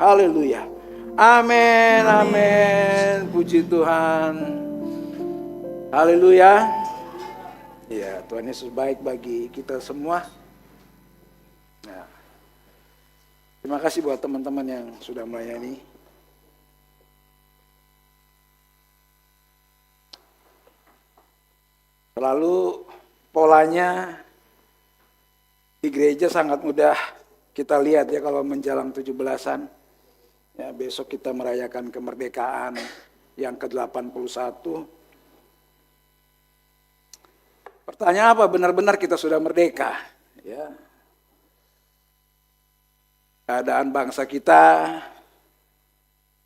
Haleluya. Amin, amin. Puji Tuhan. Haleluya. Ya, Tuhan Yesus baik bagi kita semua. Nah, terima kasih buat teman-teman yang sudah melayani. Selalu polanya di gereja sangat mudah kita lihat ya kalau menjelang 17-an. Ya, besok kita merayakan kemerdekaan yang ke-81. Pertanyaan apa? Benar-benar kita sudah merdeka? Ya. Keadaan bangsa kita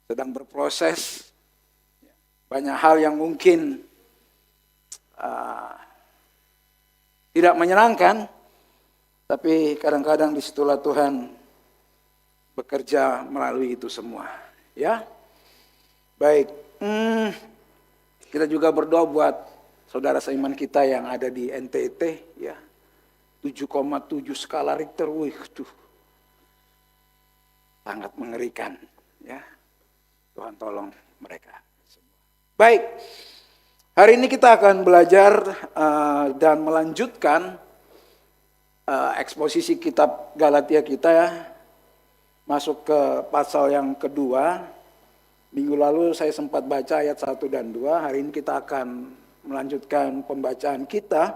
sedang berproses. Banyak hal yang mungkin tidak menyenangkan, tapi kadang-kadang disitulah Tuhan bekerja melalui itu semua, ya. Baik, kita juga berdoa buat saudara seiman kita yang ada di NTT, ya. 7,7 skala Richter, sangat mengerikan, ya. Tuhan tolong mereka semua. Baik, hari ini kita akan belajar dan melanjutkan eksposisi kitab Galatia kita, ya. Masuk ke pasal yang kedua. Minggu lalu saya sempat baca ayat 1 dan 2. Hari ini kita akan melanjutkan pembacaan kita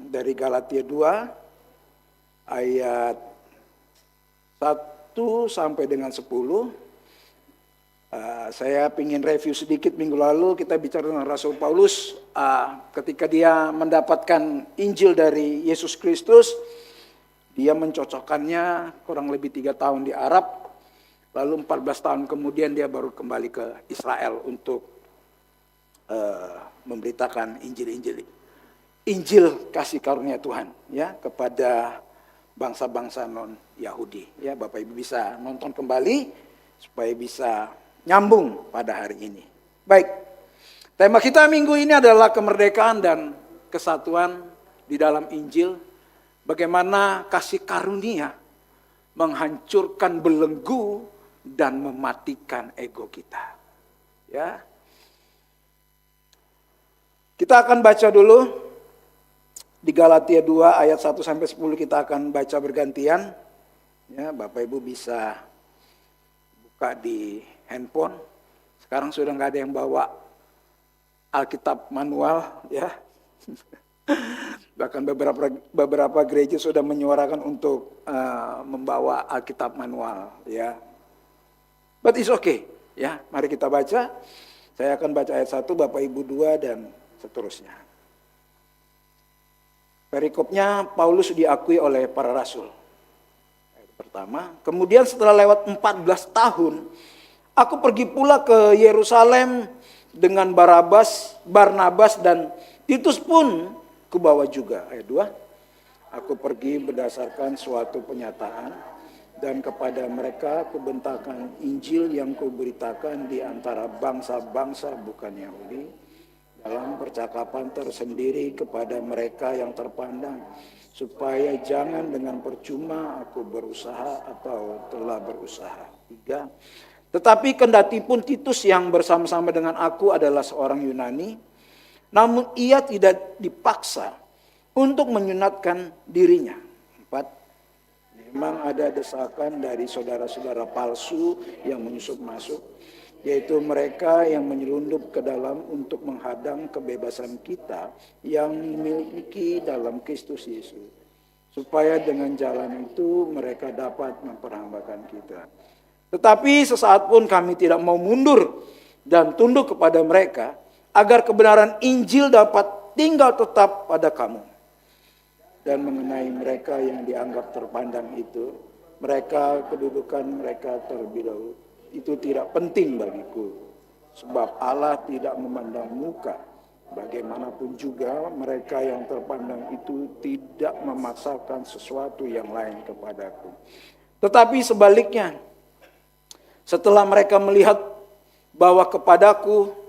dari Galatia 2 ayat 1 sampai dengan 10. Saya ingin review sedikit. Minggu lalu kita bicara dengan Rasul Paulus ketika dia mendapatkan Injil dari Yesus Kristus. Dia mencocokkannya kurang lebih 3 tahun di Arab, lalu 14 tahun kemudian dia baru kembali ke Israel untuk memberitakan Injil kasih karunia Tuhan, ya, kepada bangsa-bangsa non Yahudi. Ya, Bapak Ibu bisa nonton kembali supaya bisa nyambung pada hari ini. Baik, tema kita minggu ini adalah kemerdekaan dan kesatuan di dalam Injil. Bagaimana kasih karunia menghancurkan belenggu dan mematikan ego kita. Ya. Kita akan baca dulu di Galatia 2 ayat 1 sampai 10, kita akan baca bergantian. Ya, Bapak Ibu bisa buka di handphone. Sekarang sudah nggak ada yang bawa Alkitab manual, ya. Bahkan beberapa gereja sudah menyuarakan untuk membawa Alkitab manual, ya. But it's okay, ya. Mari kita baca. Saya akan baca ayat 1, Bapak Ibu 2 dan seterusnya. Perikopnya, Paulus diakui oleh para rasul. Ayat pertama, kemudian setelah lewat 14 tahun, aku pergi pula ke Yerusalem dengan Barnabas dan Titus pun kubawa juga. Ayat 2, aku pergi berdasarkan suatu penyataan dan kepada mereka kubentangkan Injil yang kuberitakan di antara bangsa-bangsa bukan Yahudi dalam percakapan tersendiri kepada mereka yang terpandang, supaya jangan dengan percuma aku berusaha atau telah berusaha. 3, tetapi kendati pun Titus yang bersama-sama dengan aku adalah seorang Yunani, namun ia tidak dipaksa untuk menyunatkan dirinya. 4, memang ada desakan dari saudara-saudara palsu yang menyusup masuk, yaitu mereka yang menyelundup ke dalam untuk menghadang kebebasan kita yang dimiliki dalam Kristus Yesus, supaya dengan jalan itu mereka dapat memperhambakan kita. Tetapi sesaat pun kami tidak mau mundur dan tunduk kepada mereka, agar kebenaran Injil dapat tinggal tetap pada kamu. Dan mengenai mereka yang dianggap terpandang itu, mereka kedudukan mereka terlebih dahulu, itu tidak penting bagiku. Sebab Allah tidak memandang muka. Bagaimanapun juga mereka yang terpandang itu tidak memaksakan sesuatu yang lain kepadaku. Tetapi sebaliknya, setelah mereka melihat bahwa kepadaku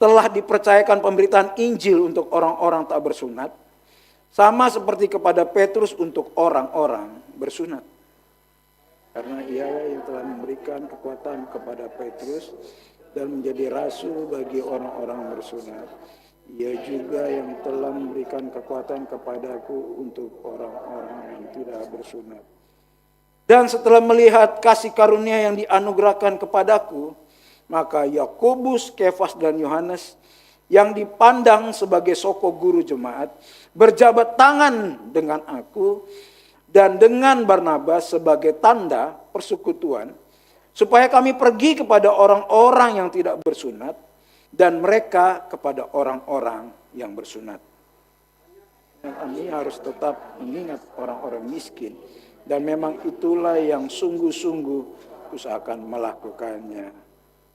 telah dipercayakan pemberitaan Injil untuk orang-orang tak bersunat, sama seperti kepada Petrus untuk orang-orang bersunat. Karena ialah yang telah memberikan kekuatan kepada Petrus dan menjadi rasul bagi orang-orang bersunat. Ia juga yang telah memberikan kekuatan kepadaku untuk orang-orang yang tidak bersunat. Dan setelah melihat kasih karunia yang dianugerahkan kepadaku, maka Yakobus, Kefas, dan Yohanes yang dipandang sebagai soko guru jemaat berjabat tangan dengan aku dan dengan Barnabas sebagai tanda persekutuan, supaya kami pergi kepada orang-orang yang tidak bersunat dan mereka kepada orang-orang yang bersunat. Kami harus tetap mengingat orang-orang miskin, dan memang itulah yang sungguh-sungguh usahakan melakukannya.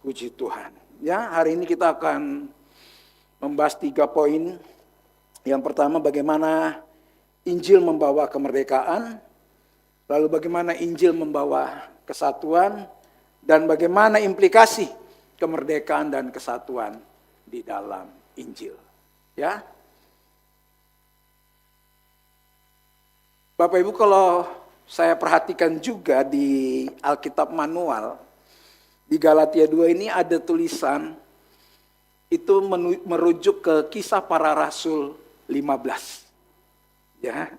Puji Tuhan. Ya, hari ini kita akan membahas 3 poin. Yang pertama, bagaimana Injil membawa kemerdekaan, lalu bagaimana Injil membawa kesatuan, dan bagaimana implikasi kemerdekaan dan kesatuan di dalam Injil. Ya, Bapak Ibu, kalau saya perhatikan juga di Alkitab manual, di Galatia 2 ini ada tulisan, itu merujuk ke Kisah Para Rasul 15. Ya.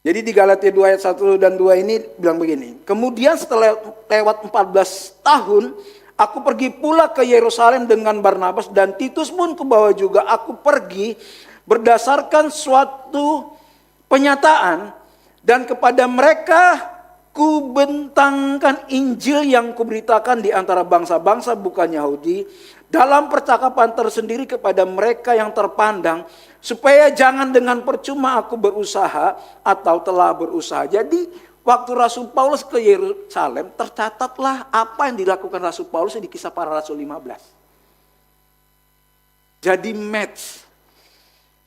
Jadi di Galatia 2 ayat 1 dan 2 ini bilang begini. Kemudian setelah lewat 14 tahun, aku pergi pula ke Yerusalem dengan Barnabas dan Titus pun kubawa juga. Aku pergi berdasarkan suatu penyataan dan kepada mereka kubentangkan Injil yang kuberitakan di antara bangsa-bangsa bukan Yahudi dalam percakapan tersendiri kepada mereka yang terpandang, supaya jangan dengan percuma aku berusaha atau telah berusaha. Jadi waktu Rasul Paulus ke Yerusalem, tercatatlah apa yang dilakukan Rasul Paulus di Kisah Para Rasul 15. Jadi match.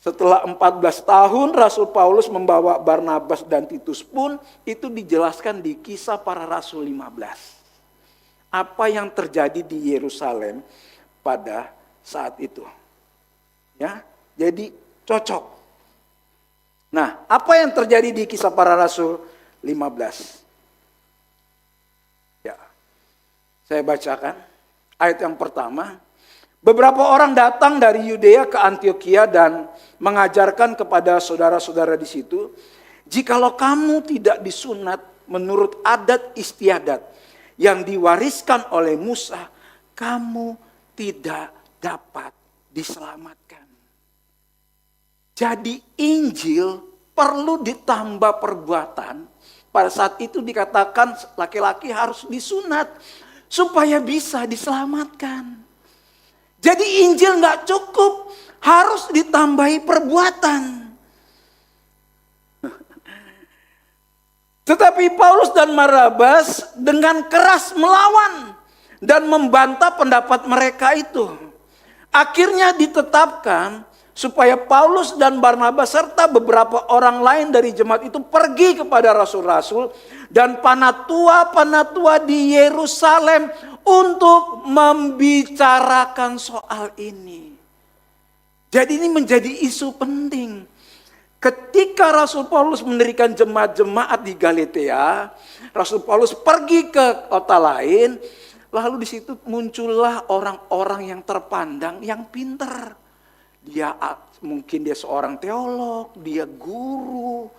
Setelah 14 tahun Rasul Paulus membawa Barnabas dan Titus pun, itu dijelaskan di Kisah Para Rasul 15. Apa yang terjadi di Yerusalem pada saat itu. Ya, jadi cocok. Nah, apa yang terjadi di Kisah Para Rasul 15? Ya, saya bacakan ayat yang pertama. Beberapa orang datang dari Yudea ke Antiokhia dan mengajarkan kepada saudara-saudara di situ, jikalau kamu tidak disunat menurut adat istiadat yang diwariskan oleh Musa, kamu tidak dapat diselamatkan. Jadi Injil perlu ditambah perbuatan. Pada saat itu dikatakan laki-laki harus disunat supaya bisa diselamatkan. Jadi Injil nggak cukup, harus ditambahi perbuatan. Tetapi Paulus dan Barnabas dengan keras melawan dan membantah pendapat mereka itu. Akhirnya ditetapkan supaya Paulus dan Barnabas serta beberapa orang lain dari jemaat itu pergi kepada rasul-rasul dan penatua-penatua di Yerusalem untuk membicarakan soal ini. Jadi ini menjadi isu penting. Ketika Rasul Paulus mendirikan jemaat-jemaat di Galatia, Rasul Paulus pergi ke kota lain, lalu di situ muncullah orang-orang yang terpandang, yang pintar. Mungkin dia seorang teolog, dia guru.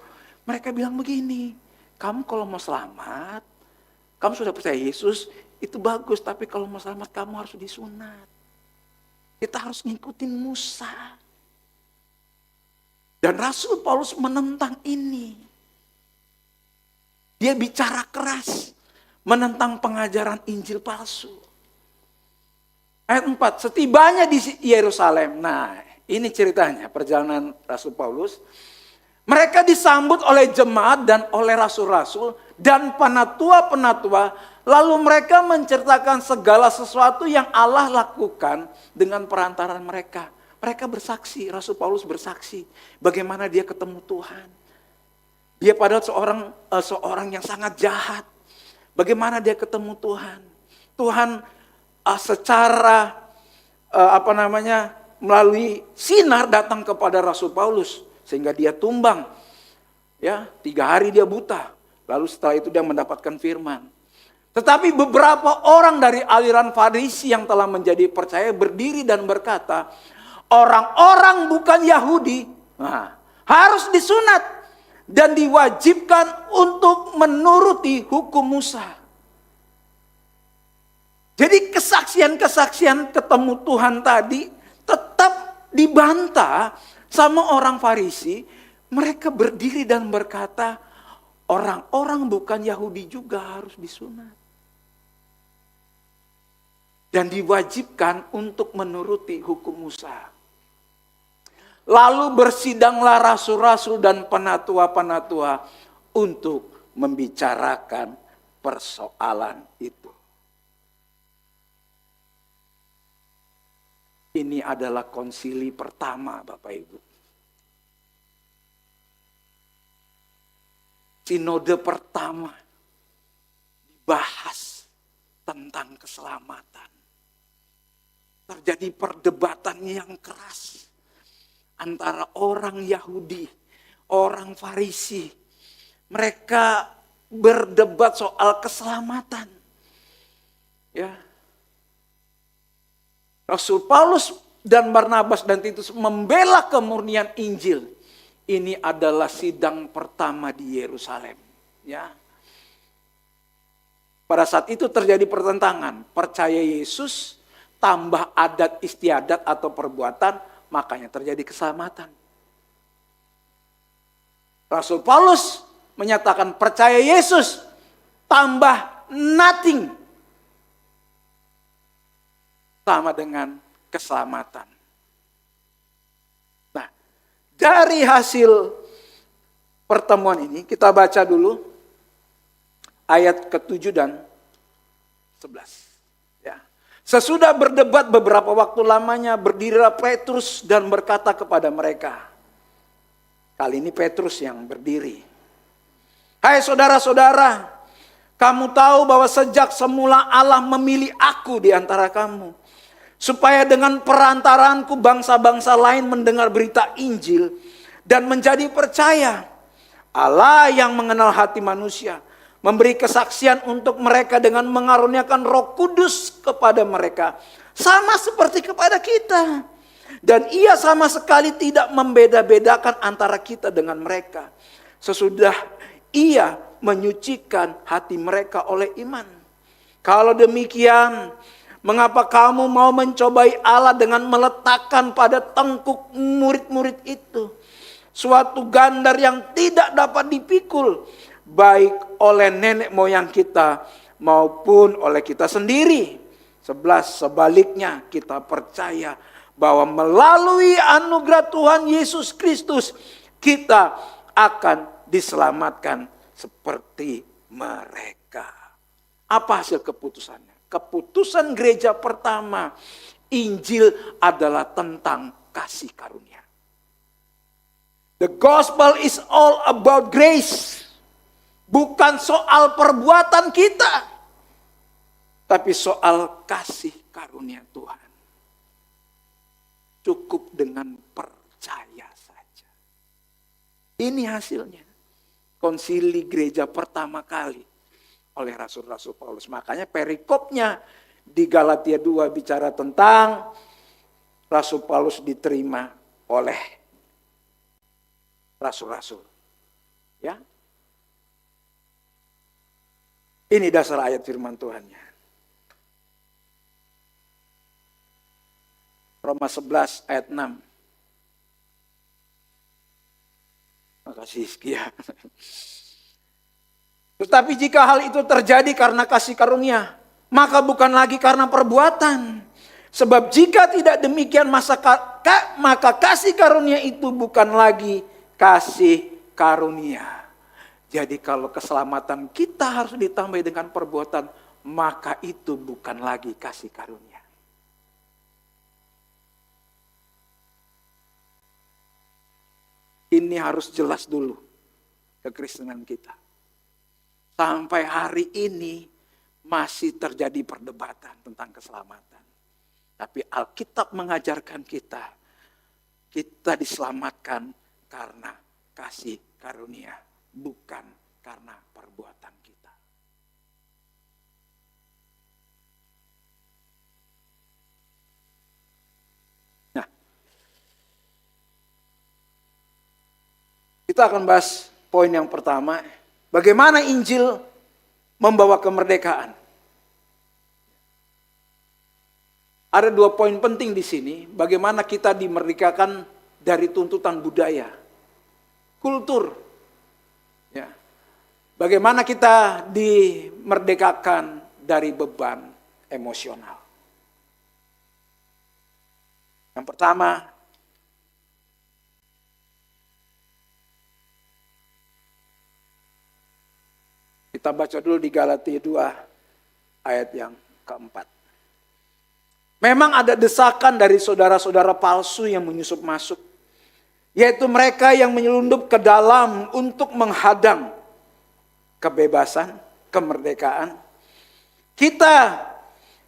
Mereka bilang begini, kamu kalau mau selamat, kamu sudah percaya Yesus, itu bagus, tapi kalau mau selamat kamu harus disunat. Kita harus ngikutin Musa. Dan Rasul Paulus menentang ini. Dia bicara keras menentang pengajaran Injil palsu. Ayat 4, setibanya di Yerusalem. Nah, ini ceritanya perjalanan Rasul Paulus. Mereka disambut oleh jemaat dan oleh rasul-rasul dan penatua-penatua. Lalu mereka menceritakan segala sesuatu yang Allah lakukan dengan perantaraan mereka. Mereka bersaksi, Rasul Paulus bersaksi bagaimana dia ketemu Tuhan. Dia padahal seorang yang sangat jahat. Bagaimana dia ketemu Tuhan. Tuhan secara melalui sinar datang kepada Rasul Paulus sehingga dia tumbang. Ya, 3 hari dia buta. Lalu setelah itu dia mendapatkan firman. Tetapi beberapa orang dari aliran Farisi yang telah menjadi percaya berdiri dan berkata, orang-orang bukan Yahudi harus disunat dan diwajibkan untuk menuruti hukum Musa. Jadi kesaksian-kesaksian ketemu Tuhan tadi tetap dibantah sama orang Farisi. Mereka berdiri dan berkata, orang-orang bukan Yahudi juga harus disunat. Dan diwajibkan untuk menuruti hukum Musa. Lalu bersidanglah rasul-rasul dan penatua-penatua untuk membicarakan persoalan itu. Ini adalah konsili pertama, Bapak Ibu. Sinode pertama dibahas tentang keselamatan. Terjadi perdebatan yang keras antara orang Yahudi, orang Farisi. Mereka berdebat soal keselamatan. Ya. Rasul Paulus dan Barnabas dan Titus membela kemurnian Injil. Ini adalah sidang pertama di Yerusalem. Ya. Pada saat itu terjadi pertentangan. Percaya Yesus tambah adat istiadat atau perbuatan, makanya terjadi keselamatan. Rasul Paulus menyatakan percaya Yesus tambah nothing, sama dengan keselamatan. Nah, dari hasil pertemuan ini kita baca dulu ayat ke-7 dan 11. Sesudah berdebat beberapa waktu lamanya, berdirilah Petrus dan berkata kepada mereka. Kali ini Petrus yang berdiri. Hai saudara-saudara, kamu tahu bahwa sejak semula Allah memilih aku di antara kamu. Supaya dengan perantaraanku bangsa-bangsa lain mendengar berita Injil dan menjadi percaya. Allah yang mengenal hati manusia memberi kesaksian untuk mereka dengan mengaruniakan Roh Kudus kepada mereka. Sama seperti kepada kita. Dan ia sama sekali tidak membeda-bedakan antara kita dengan mereka. Sesudah ia menyucikan hati mereka oleh iman. Kalau demikian, mengapa kamu mau mencobai Allah dengan meletakkan pada tengkuk murid-murid itu suatu gandar yang tidak dapat dipikul, baik oleh nenek moyang kita maupun oleh kita sendiri. 11, sebaliknya kita percaya bahwa melalui anugerah Tuhan Yesus Kristus kita akan diselamatkan seperti mereka. Apa hasil keputusannya? Keputusan gereja pertama, Injil adalah tentang kasih karunia. The gospel is all about grace. Bukan soal perbuatan kita, tapi soal kasih karunia Tuhan. Cukup dengan percaya saja. Ini hasilnya. Konsili gereja pertama kali oleh Rasul-Rasul Paulus. Makanya perikopnya di Galatia 2 bicara tentang Rasul Paulus diterima oleh Rasul-Rasul. Ya. Ini dasar ayat firman Tuhannya. Roma 11 ayat 6. Makasih Hizkia. Tetapi jika hal itu terjadi karena kasih karunia, maka bukan lagi karena perbuatan. Sebab jika tidak demikian maka kasih karunia itu bukan lagi kasih karunia. Jadi kalau keselamatan kita harus ditambah dengan perbuatan, maka itu bukan lagi kasih karunia. Ini harus jelas dulu kekristenan kita. Sampai hari ini masih terjadi perdebatan tentang keselamatan. Tapi Alkitab mengajarkan kita diselamatkan karena kasih karunia. Bukan karena perbuatan kita. Nah, kita akan bahas poin yang pertama, bagaimana Injil membawa kemerdekaan. Ada 2 poin penting di sini, bagaimana kita dimerdekakan dari tuntutan budaya, kultur. Ya. Bagaimana kita dimerdekakan dari beban emosional. Yang pertama, kita baca dulu di Galatia 2 ayat yang keempat. Memang ada desakan dari saudara-saudara palsu yang menyusup masuk, yaitu mereka yang menyelundup ke dalam untuk menghadang kebebasan, kemerdekaan kita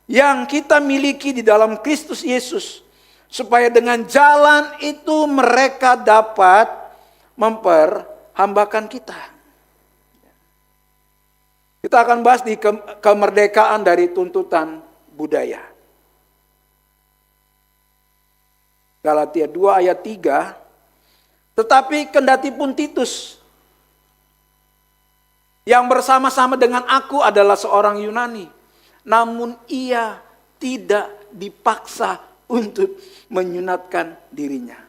yang kita miliki di dalam Kristus Yesus, supaya dengan jalan itu mereka dapat memperhambakan kita. Kita akan bahas di kemerdekaan dari tuntutan budaya. Galatia 2 ayat 3, tetapi kendati pun Titus yang bersama-sama dengan aku adalah seorang Yunani, namun ia tidak dipaksa untuk menyunatkan dirinya.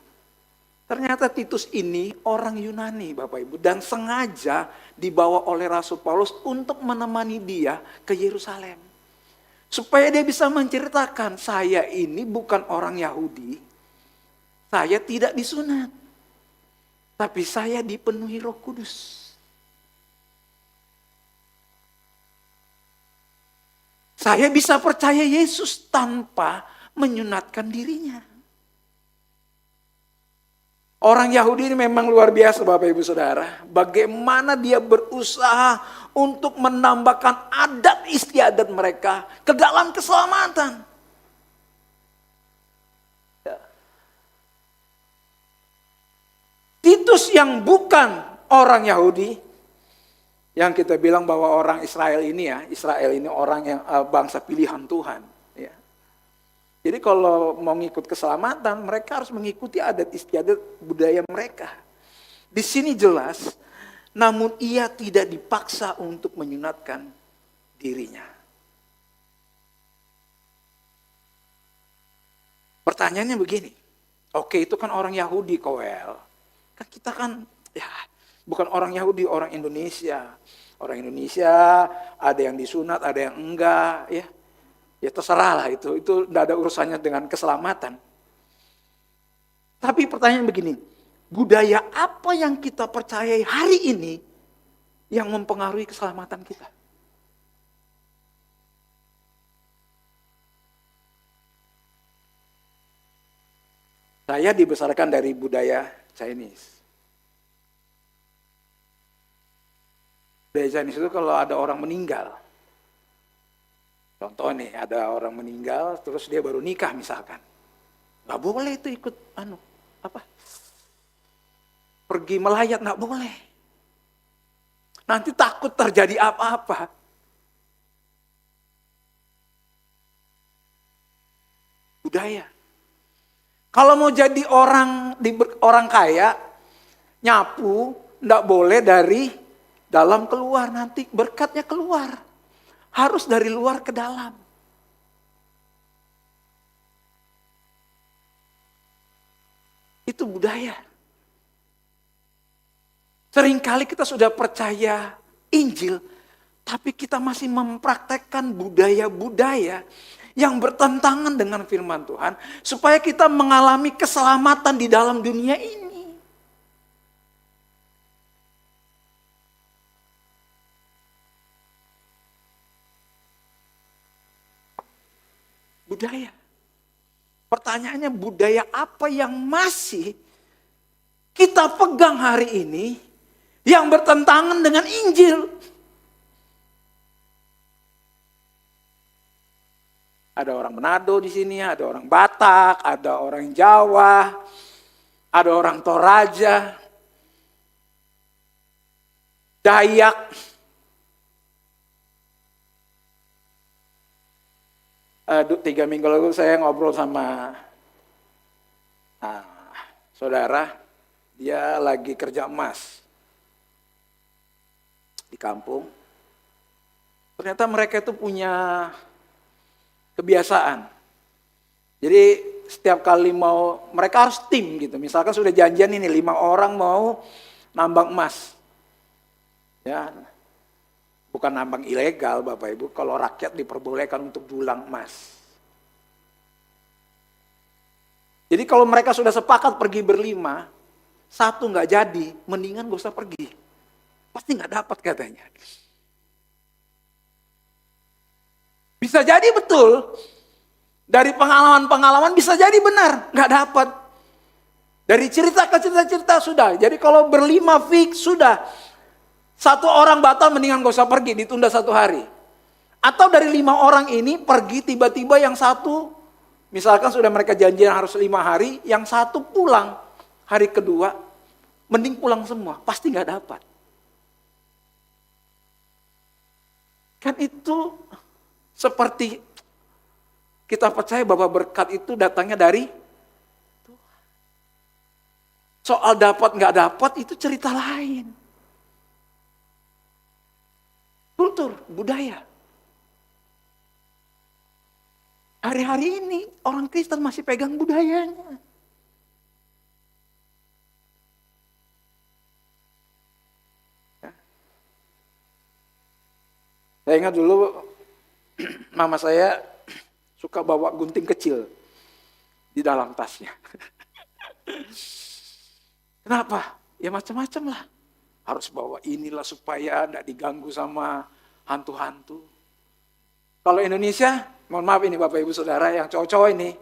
Ternyata Titus ini orang Yunani, Bapak Ibu, dan sengaja dibawa oleh Rasul Paulus untuk menemani dia ke Yerusalem. Supaya dia bisa menceritakan, saya ini bukan orang Yahudi, saya tidak disunat, tapi saya dipenuhi Roh Kudus. Saya bisa percaya Yesus tanpa menyunatkan dirinya. Orang Yahudi ini memang luar biasa, Bapak Ibu Saudara. Bagaimana dia berusaha untuk menambahkan adat istiadat mereka ke dalam keselamatan. Titus yang bukan orang Yahudi, yang kita bilang bahwa orang Israel ini orang yang bangsa pilihan Tuhan. Ya. Jadi kalau mau ngikut keselamatan, mereka harus mengikuti adat istiadat budaya mereka. Di sini jelas, namun ia tidak dipaksa untuk menyunatkan dirinya. Pertanyaannya begini, oke itu kan orang Yahudi, Koel. Kan kita kan ya bukan orang Yahudi, orang Indonesia. Orang Indonesia ada yang disunat, ada yang enggak, ya. Ya terserah lah itu tidak ada urusannya dengan keselamatan. Tapi pertanyaan begini, budaya apa yang kita percayai hari ini yang mempengaruhi keselamatan kita? Saya dibesarkan dari budaya Chinese. Budaya Chinese itu kalau ada orang meninggal, contoh nih ada orang meninggal terus dia baru nikah misalkan, nggak boleh itu ikut pergi melayat, nggak boleh. Nanti takut terjadi apa-apa. Budaya. Kalau mau jadi orang kaya, nyapu nggak boleh dari dalam keluar, nanti berkatnya keluar. Harus dari luar ke dalam. Itu budaya. Seringkali kita sudah percaya Injil, tapi kita masih mempraktekkan budaya-budaya yang bertentangan dengan firman Tuhan, supaya kita mengalami keselamatan di dalam dunia ini. Budaya. Pertanyaannya, budaya apa yang masih kita pegang hari ini yang bertentangan dengan Injil? Ada orang Manado di sini, ada orang Batak, ada orang Jawa, ada orang Toraja. Dayak, aduh, 3 minggu lalu saya ngobrol sama saudara, dia lagi kerja emas di kampung. Ternyata mereka itu punya kebiasaan. Jadi setiap kali mau, mereka harus tim gitu. Misalkan sudah janjian ini 5 orang mau nambang emas. Ya, bukan nambang ilegal Bapak Ibu, kalau rakyat diperbolehkan untuk dulang emas. Jadi kalau mereka sudah sepakat pergi berlima, satu nggak jadi, mendingan gak usah pergi. Pasti nggak dapat katanya. Bisa jadi betul, dari pengalaman-pengalaman bisa jadi benar, nggak dapat. Dari cerita ke cerita sudah. Jadi kalau berlima fix sudah. Satu orang batal mendingan gak usah pergi, ditunda 1 hari. Atau dari 5 orang ini pergi tiba-tiba yang satu, misalkan sudah mereka janjian harus 5 hari, yang satu pulang hari kedua, mending pulang semua, pasti gak dapat. Kan itu seperti kita percaya bahwa berkat itu datangnya dari Tuhan. Soal dapat gak dapat itu cerita lain. Kultur, budaya. Hari-hari ini orang Kristen masih pegang budayanya. Ya. Saya ingat dulu mama saya suka bawa gunting kecil di dalam tasnya. Kenapa? Ya macam-macam lah. Harus bawa inilah supaya tidak diganggu sama hantu-hantu. Kalau Indonesia, mohon maaf ini Bapak Ibu Saudara yang cowok-cowok ini,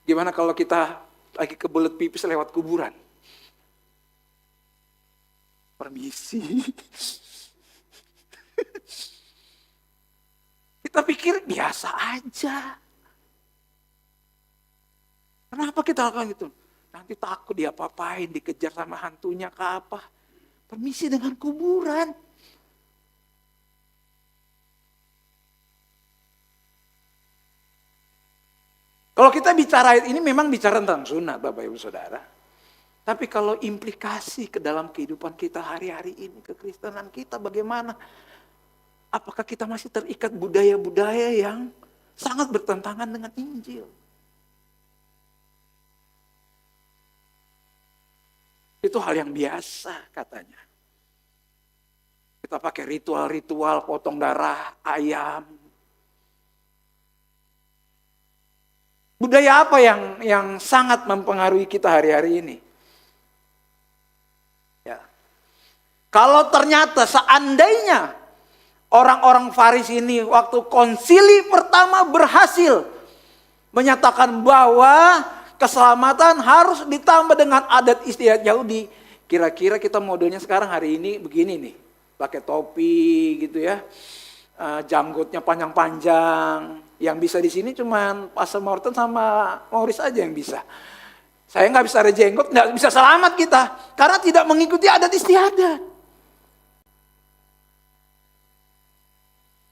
gimana kalau kita lagi kebelet pipis lewat kuburan? Permisi. Kita pikir biasa aja. Kenapa kita lakukan itu? Nanti takut dia apa-apain, dikejar sama hantunya ke apa? Permisi dengan kuburan. Kalau kita bicara ini memang bicara tentang sunat Bapak Ibu Saudara. Tapi kalau implikasi ke dalam kehidupan kita hari-hari ini, kekristenan kita bagaimana? Apakah kita masih terikat budaya-budaya yang sangat bertentangan dengan Injil? Itu hal yang biasa katanya. Kita pakai ritual-ritual potong darah ayam. Budaya apa yang sangat mempengaruhi kita hari-hari ini? Ya. Kalau ternyata seandainya orang-orang Farisi ini waktu konsili pertama berhasil menyatakan bahwa keselamatan harus ditambah dengan adat istiadat Yahudi. Kira-kira kita modelnya sekarang hari ini begini nih. Pakai topi gitu ya. Janggutnya panjang-panjang. Yang bisa di sini cuman Pastor Morton sama Maurice aja yang bisa. Saya nggak bisa rejenggot, nggak bisa selamat kita. Karena tidak mengikuti adat istiadat.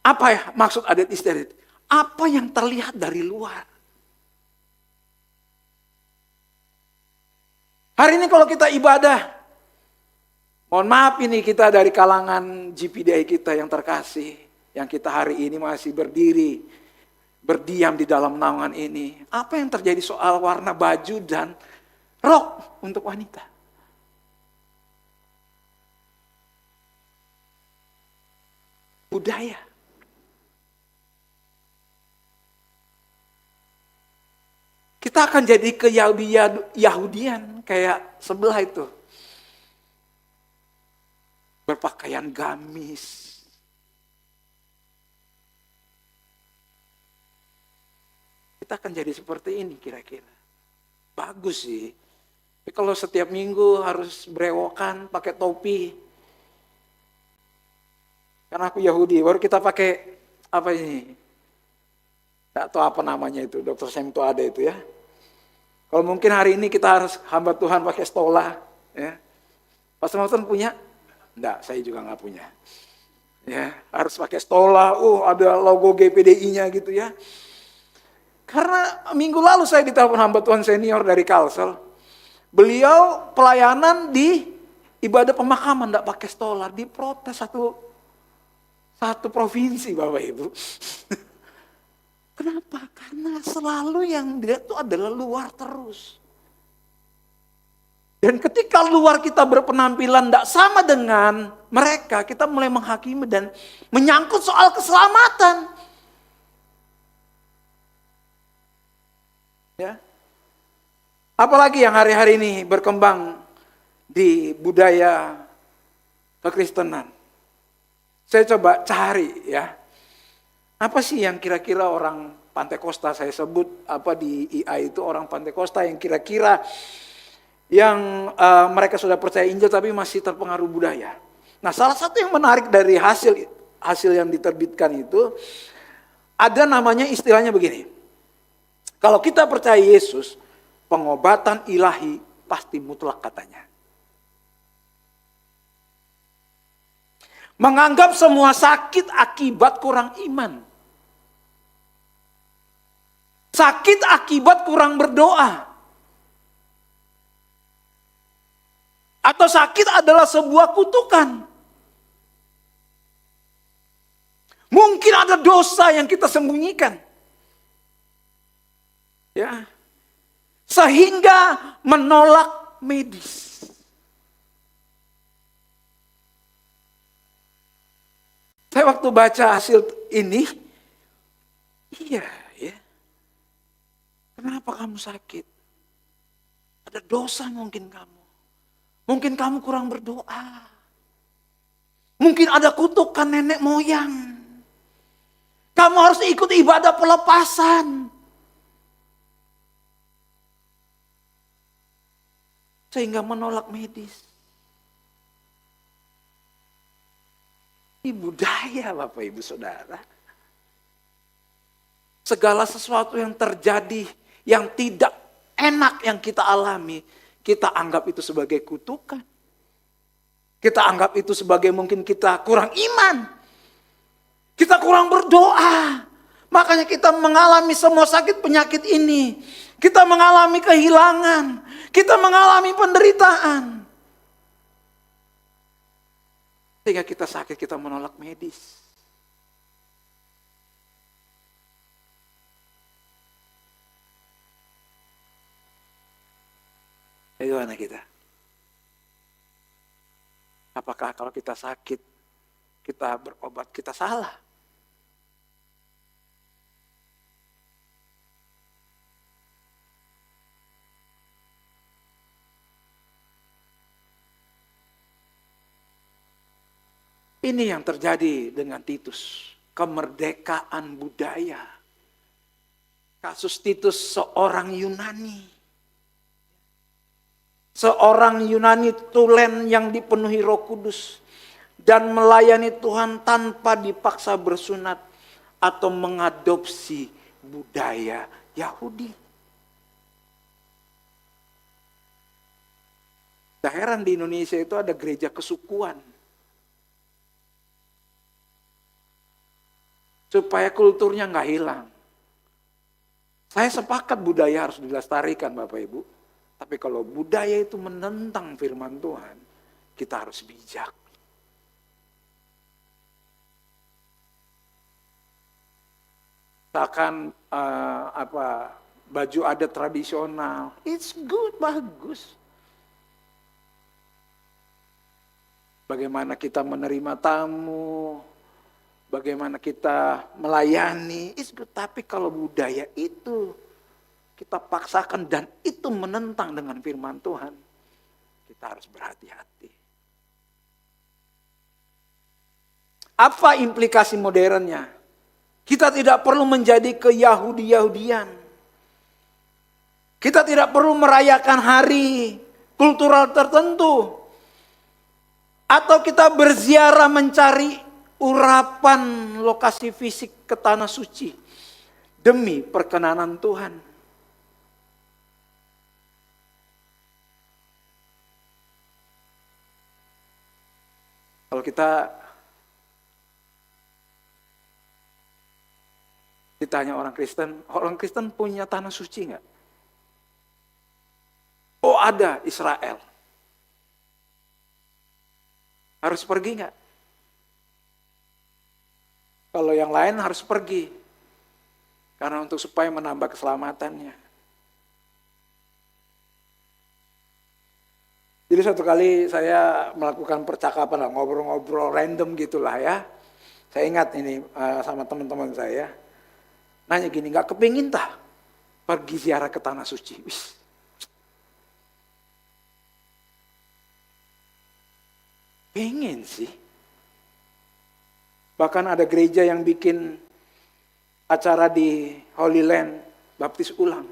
Apa ya maksud adat istiadat? Apa yang terlihat dari luar? Hari ini kalau kita ibadah, mohon maaf ini kita dari kalangan GPDI kita yang terkasih, yang kita hari ini masih berdiri, berdiam di dalam naungan ini. Apa yang terjadi soal warna baju dan rok untuk wanita? Budaya. Kita akan jadi ke Yahudian kayak sebelah itu. Berpakaian gamis. Kita akan jadi seperti ini kira-kira. Bagus sih. Tapi kalau setiap minggu harus berewokan, pakai topi. Karena aku Yahudi, baru kita pakai apa ini? Tidak tahu apa namanya itu, Dr. Sam itu ada itu ya. Kalau mungkin hari ini kita harus hamba Tuhan pakai stola. Ya. Pastor Morton punya? Enggak, saya juga nggak punya. Ya, harus pakai stola, ada logo GPDI-nya gitu ya. Karena minggu lalu saya ditelepon hamba Tuhan senior dari Kalsel. Beliau pelayanan di ibadah pemakaman enggak pakai stola, diprotes satu provinsi Bapak Ibu. Kenapa? Karena selalu yang dia itu adalah luar terus. Dan ketika luar kita berpenampilan tidak sama dengan mereka, kita mulai menghakimi dan menyangkut soal keselamatan. Ya. Apalagi yang hari-hari ini berkembang di budaya kekristenan. Saya coba cari ya. Apa sih yang kira-kira orang Pantai Kosta, saya sebut apa di IA itu orang Pantai Kosta yang kira-kira yang mereka sudah percaya Injil tapi masih terpengaruh budaya. Nah, salah satu yang menarik dari hasil yang diterbitkan itu ada namanya istilahnya begini. Kalau kita percaya Yesus, pengobatan ilahi pasti mutlak katanya. Menganggap semua sakit akibat kurang iman. Sakit akibat kurang berdoa. Atau sakit adalah sebuah kutukan. Mungkin ada dosa yang kita sembunyikan. Ya. Sehingga menolak medis. Saya waktu baca hasil ini, iya ya. Kenapa kamu sakit? Ada dosa mungkin kamu. Mungkin kamu kurang berdoa. Mungkin ada kutukan nenek moyang. Kamu harus ikut ibadah pelepasan. Sehingga menolak medis. Ini budaya Bapak Ibu Saudara. Segala sesuatu yang terjadi yang tidak enak yang kita alami, kita anggap itu sebagai kutukan. Kita anggap itu sebagai mungkin kita kurang iman. Kita kurang berdoa. Makanya kita mengalami semua sakit penyakit ini. Kita mengalami kehilangan. Kita mengalami penderitaan. Sehingga kita sakit, kita menolak medis. Bagaimana kita? Apakah kalau kita sakit, kita berobat, kita salah? Ini yang terjadi dengan Titus. Kemerdekaan budaya. Kasus Titus seorang Yunani. Seorang Yunani tulen yang dipenuhi Roh Kudus. Dan melayani Tuhan tanpa dipaksa bersunat. Atau mengadopsi budaya Yahudi. Tidak heran di Indonesia itu ada gereja kesukuan. Supaya kulturnya nggak hilang. Saya sepakat budaya harus dilestarikan Bapak Ibu. Tapi kalau budaya itu menentang firman Tuhan, kita harus bijak. Misalkan baju adat tradisional, it's good, bagus. Bagaimana kita menerima tamu, bagaimana kita melayani, it's good. Tapi kalau budaya itu kita paksakan dan itu menentang dengan firman Tuhan, kita harus berhati-hati. Apa implikasi modernnya? Kita tidak perlu menjadi ke-Yahudi-Yahudian. Kita tidak perlu merayakan hari kultural tertentu. Atau kita berziarah mencari urapan lokasi fisik ke tanah suci demi perkenanan Tuhan. Kalau kita ditanya orang Kristen punya tanah suci nggak? Oh ada, Israel. Harus pergi nggak? Kalau yang lain harus pergi. Karena untuk supaya menambah keselamatannya. Jadi suatu kali saya melakukan percakapan, ngobrol-ngobrol random gitulah ya. Saya ingat ini sama teman-teman saya. Nanya gini, nggak kepingin tah pergi ziarah ke tanah suci? Wis. Pengen sih. Bahkan ada gereja yang bikin acara di Holy Land, baptis ulang.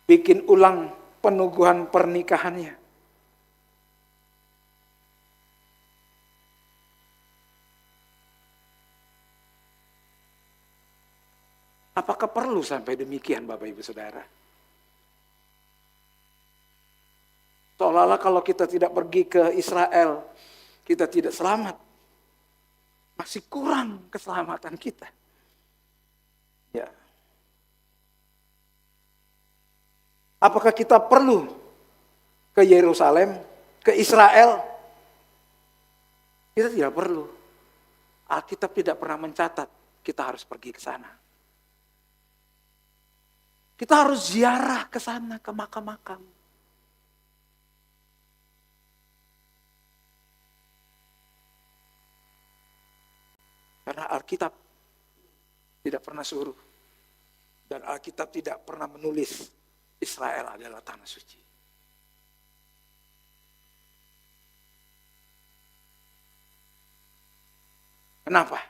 Bikin ulang penuguhan pernikahannya. Apakah perlu sampai demikian Bapak Ibu Saudara? Seolah-olah kalau kita tidak pergi ke Israel, kita tidak selamat. Masih kurang keselamatan kita. Ya. Apakah kita perlu ke Yerusalem, ke Israel? Kita tidak perlu. Alkitab tidak pernah mencatat kita harus pergi ke sana. Kita harus ziarah ke sana, ke makam-makam. Karena Alkitab tidak pernah suruh. Dan Alkitab tidak pernah menulis Israel adalah tanah suci. Kenapa?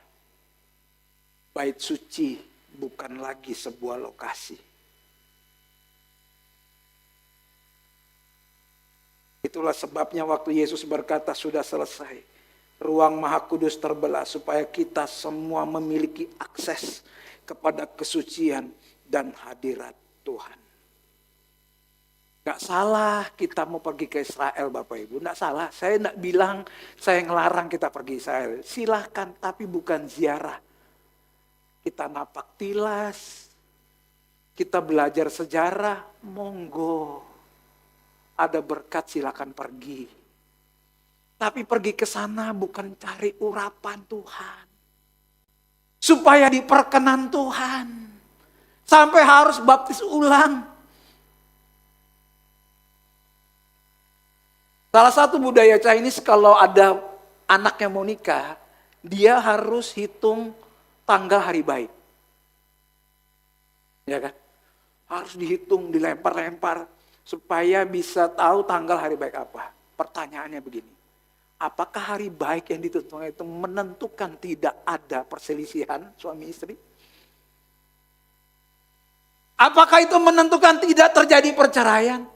Bait suci bukan lagi sebuah lokasi. Itulah sebabnya waktu Yesus berkata sudah selesai. Ruang Maha Kudus terbelah supaya kita semua memiliki akses kepada kesucian dan hadirat Tuhan. Gak salah kita mau pergi ke Israel Bapak Ibu, gak salah. Saya gak bilang saya ngelarang kita pergi Israel. Silahkan, tapi bukan ziarah. Kita napak tilas, kita belajar sejarah, monggo. Ada berkat silakan pergi. Tapi pergi ke sana bukan cari urapan Tuhan. Supaya diperkenan Tuhan. Sampai harus baptis ulang. Salah satu budaya Chinese kalau ada anak yang mau nikah, dia harus hitung tanggal hari baik. Ya kan? Harus dihitung, dilempar-lempar. Supaya bisa tahu tanggal hari baik apa. Pertanyaannya begini. Apakah hari baik yang ditentukan itu menentukan tidak ada perselisihan suami istri? Apakah itu menentukan tidak terjadi perceraian?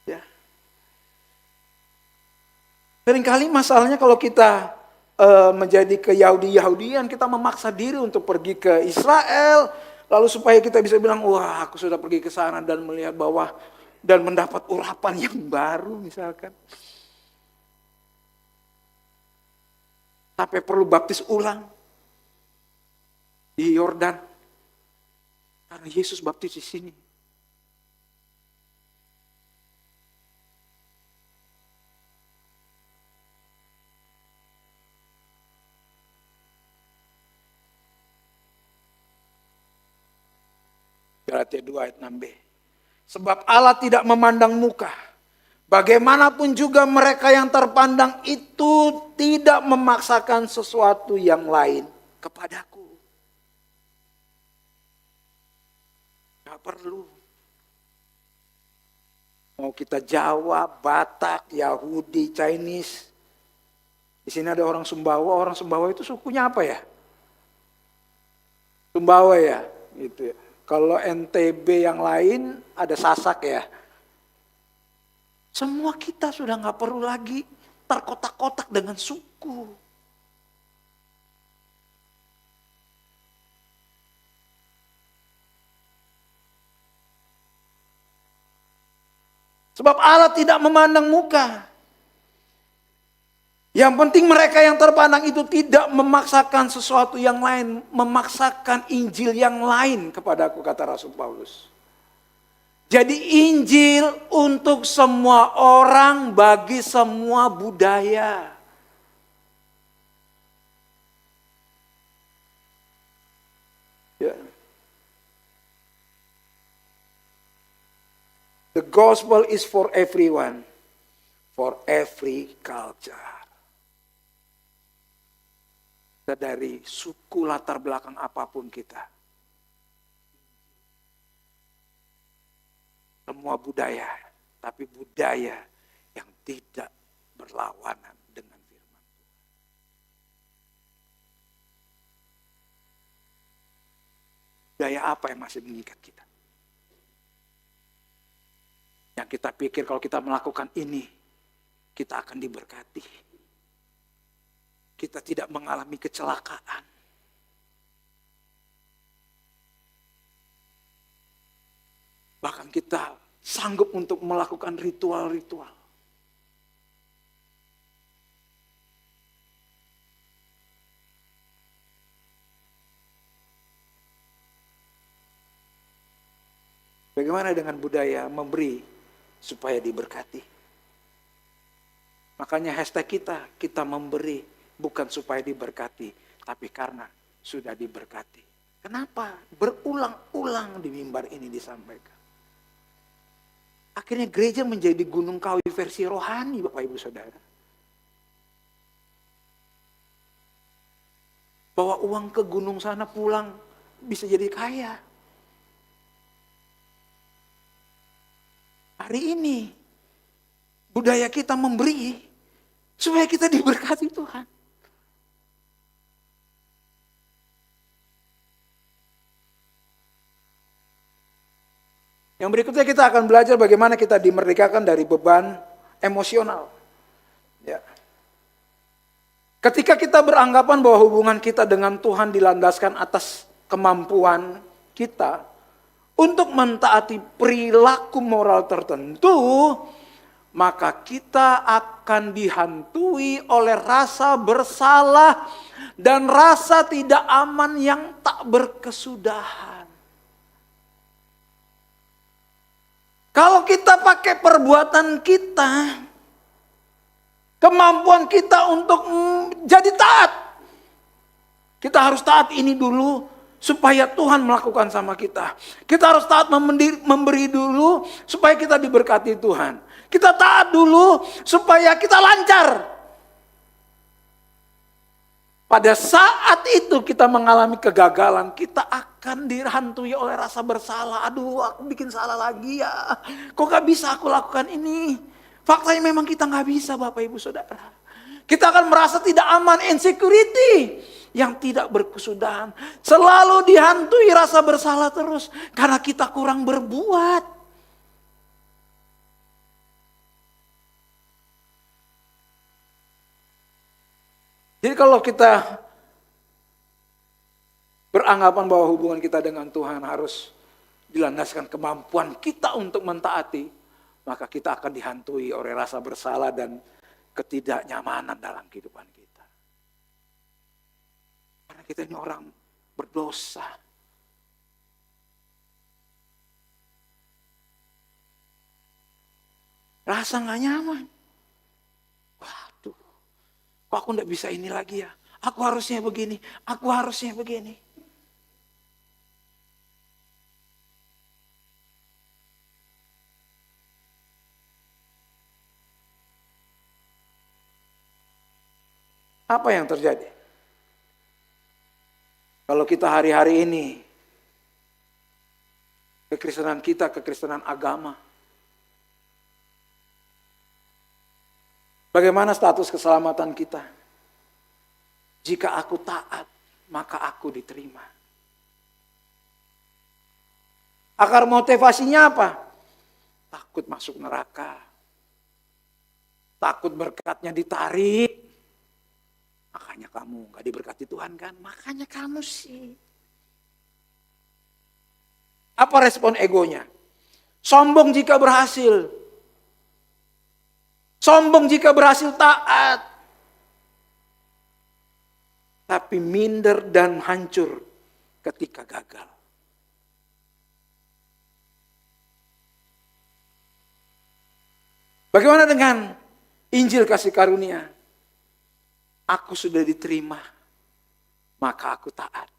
Ya. Seringkali masalahnya kalau kita menjadi ke Yahudian, kita memaksa diri untuk pergi ke Israel, lalu supaya kita bisa bilang, wah aku sudah pergi ke sana dan melihat bahwa dan mendapat urapan yang baru misalkan. Sampai perlu baptis ulang di Yordan, karena Yesus baptis di sini. Galatia 2 ayat 6b. Sebab Allah tidak memandang muka. Bagaimanapun juga mereka yang terpandang itu tidak memaksakan sesuatu yang lain kepadaku. Gak perlu. Mau kita Jawa, Batak, Yahudi, Chinese. Di sini ada orang Sumbawa itu sukunya apa ya? Sumbawa ya, gitu ya. Kalau NTB yang lain ada Sasak ya. Semua kita sudah gak perlu lagi terkotak-kotak dengan suku. Sebab Allah tidak memandang muka. Yang penting mereka yang terpandang itu tidak memaksakan sesuatu yang lain, memaksakan Injil yang lain kepadaku, kata Rasul Paulus. Jadi Injil untuk semua orang, bagi semua budaya. Ya. The gospel is for everyone, for every culture. Dari suku latar belakang apapun kita. Semua budaya, tapi budaya yang tidak berlawanan dengan firman Tuhan. Budaya apa yang masih mengikat kita? Yang kita pikir kalau kita melakukan ini, kita akan diberkati. Kita tidak mengalami kecelakaan. Bahkan kita sanggup untuk melakukan ritual-ritual. Bagaimana dengan budaya memberi supaya diberkati? Makanya hashtag kita memberi. Bukan supaya diberkati, tapi karena sudah diberkati. Kenapa? Berulang-ulang di mimbar ini disampaikan. Akhirnya gereja menjadi gunung kawi versi rohani, Bapak Ibu Saudara. Bawa uang ke gunung sana pulang bisa jadi kaya. Hari ini budaya kita memberi supaya kita diberkati Tuhan. Yang berikutnya kita akan belajar bagaimana kita dimerdekakan dari beban emosional. Ya. Ketika kita beranggapan bahwa hubungan kita dengan Tuhan dilandaskan atas kemampuan kita untuk mentaati perilaku moral tertentu, maka kita akan dihantui oleh rasa bersalah dan rasa tidak aman yang tak berkesudahan. Kalau kita pakai perbuatan kita, kemampuan kita untuk jadi taat. Kita harus taat ini dulu supaya Tuhan melakukan sama kita. Kita harus taat memberi dulu supaya kita diberkati Tuhan. Kita taat dulu supaya kita lancar. Pada saat itu kita mengalami kegagalan, kita akan dihantui oleh rasa bersalah. Aduh, aku bikin salah lagi ya. Kok gak bisa aku lakukan ini? Faktanya memang kita gak bisa, Bapak Ibu Saudara. Kita akan merasa tidak aman, insecurity yang tidak berkesudahan. Selalu dihantui rasa bersalah terus karena kita kurang berbuat. Jadi kalau kita beranggapan bahwa hubungan kita dengan Tuhan harus dilandaskan kemampuan kita untuk mentaati, maka kita akan dihantui oleh rasa bersalah dan ketidaknyamanan dalam kehidupan kita. Karena kita ini orang berdosa. Rasa gak nyaman. Waduh, kok aku gak bisa ini lagi ya? Aku harusnya begini, aku harusnya begini. Apa yang terjadi? Kalau kita hari-hari ini, kekristenan kita, kekristenan agama, bagaimana status keselamatan kita? Jika aku taat, maka aku diterima. Akar motivasinya apa? Takut masuk neraka. Takut berkatnya ditarik. Makanya kamu gak diberkati Tuhan kan? Makanya kamu sih. Apa respon egonya? Sombong jika berhasil. Sombong jika berhasil taat. Tapi minder dan hancur ketika gagal. Bagaimana dengan Injil kasih karunia? Aku sudah diterima, maka aku taat.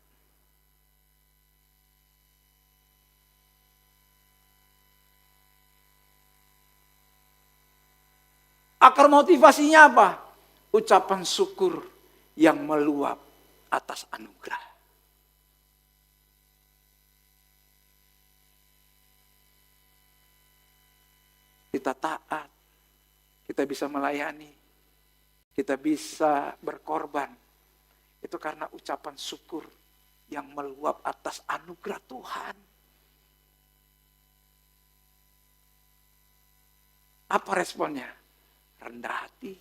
Akar motivasinya apa? Ucapan syukur yang meluap atas anugerah. Kita taat, kita bisa melayani, kita bisa berkorban. Itu karena ucapan syukur yang meluap atas anugerah Tuhan. Apa responnya? Rendah hati,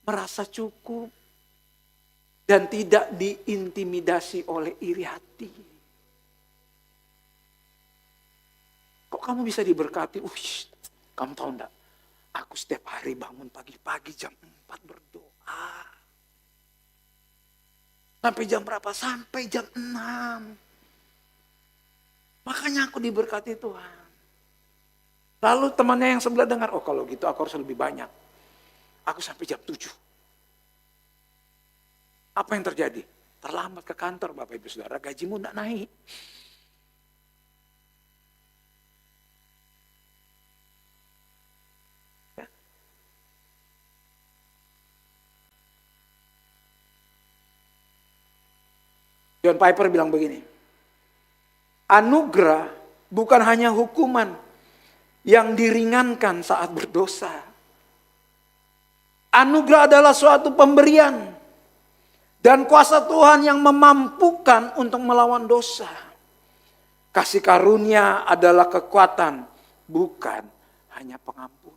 merasa cukup, dan tidak diintimidasi oleh iri hati. Kok kamu bisa diberkati? Kamu tahu enggak? Aku setiap hari bangun pagi-pagi jam 4 berdoa. Sampai jam berapa? Sampai jam 6. Makanya aku diberkati Tuhan. Lalu temannya yang sebelah dengar, oh kalau gitu aku harus lebih banyak. Aku sampai jam 7. Apa yang terjadi? Terlambat ke kantor, Bapak Ibu Saudara, gajimu enggak naik. Ya. John Piper bilang begini, anugerah bukan hanya hukuman yang diringankan saat berdosa. Anugerah adalah suatu pemberian dan kuasa Tuhan yang memampukan untuk melawan dosa. Kasih karunia adalah kekuatan, bukan hanya pengampunan.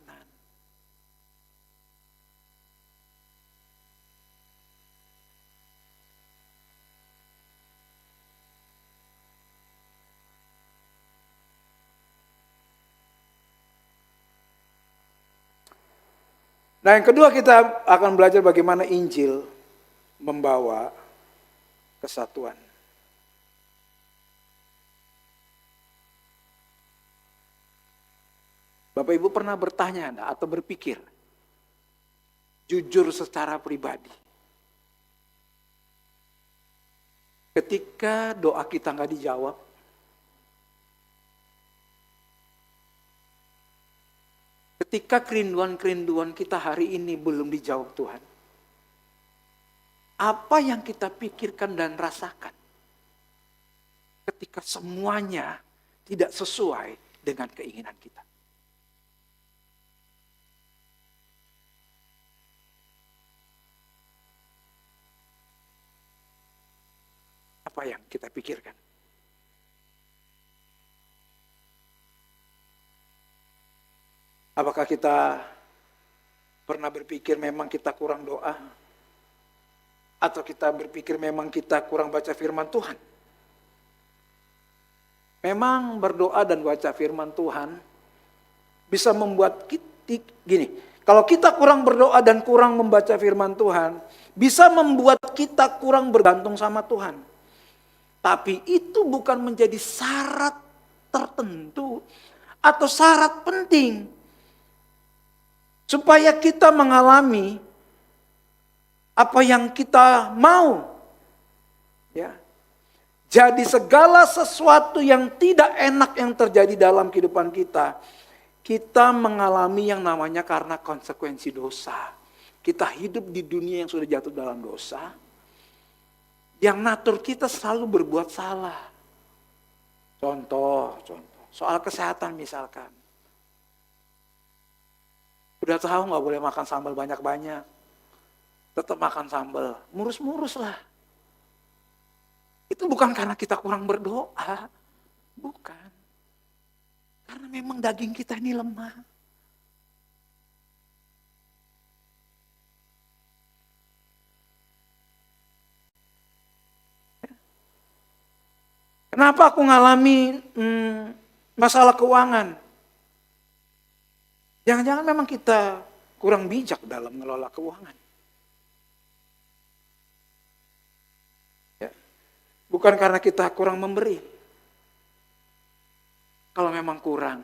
Nah, yang kedua kita akan belajar bagaimana Injil membawa kesatuan. Bapak Ibu pernah bertanya atau berpikir, jujur secara pribadi, ketika doa kita nggak dijawab, ketika kerinduan-kerinduan kita hari ini belum dijawab Tuhan, apa yang kita pikirkan dan rasakan ketika semuanya tidak sesuai dengan keinginan kita? Apa yang kita pikirkan? Apakah kita pernah berpikir memang kita kurang doa? Atau kita berpikir memang kita kurang baca firman Tuhan? Memang berdoa dan baca firman Tuhan bisa membuat kita, gini, kalau kita kurang berdoa dan kurang membaca firman Tuhan, bisa membuat kita kurang bergantung sama Tuhan. Tapi itu bukan menjadi syarat tertentu atau syarat penting supaya kita mengalami apa yang kita mau. Ya. Jadi segala sesuatu yang tidak enak yang terjadi dalam kehidupan kita, kita mengalami yang namanya karena konsekuensi dosa. Kita hidup di dunia yang sudah jatuh dalam dosa, yang natur kita selalu berbuat salah. Contoh, soal kesehatan misalkan. Udah tahu nggak boleh makan sambal banyak-banyak, tetap makan sambal, murus-murus lah. Itu bukan karena kita kurang berdoa, bukan. Karena memang daging kita ini lemah. Kenapa aku ngalami masalah keuangan? Jangan-jangan memang kita kurang bijak dalam mengelola keuangan. Ya. Bukan karena kita kurang memberi. Kalau memang kurang,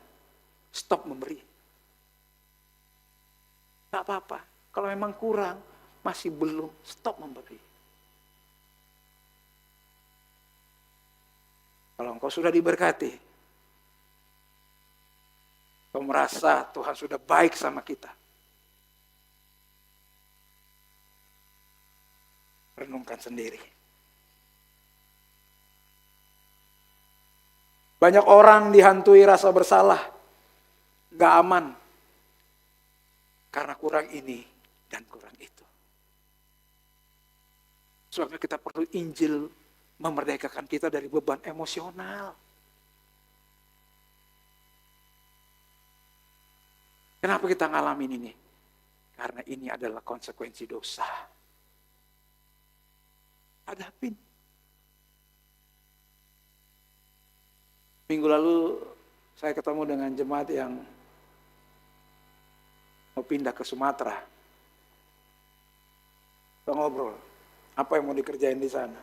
stop memberi. Gak apa-apa. Kalau memang kurang, masih belum, stop memberi. Kalau engkau sudah diberkati, kau merasa Tuhan sudah baik sama kita, renungkan sendiri. Banyak orang dihantui rasa bersalah, gak aman, karena kurang ini dan kurang itu. Sebabnya kita perlu Injil memerdekakan kita dari beban emosional. Kenapa kita ngalamin ini? Karena ini adalah konsekuensi dosa. Hadapin. Minggu lalu saya ketemu dengan jemaat yang mau pindah ke Sumatera. Kita ngobrol, apa yang mau dikerjain di sana.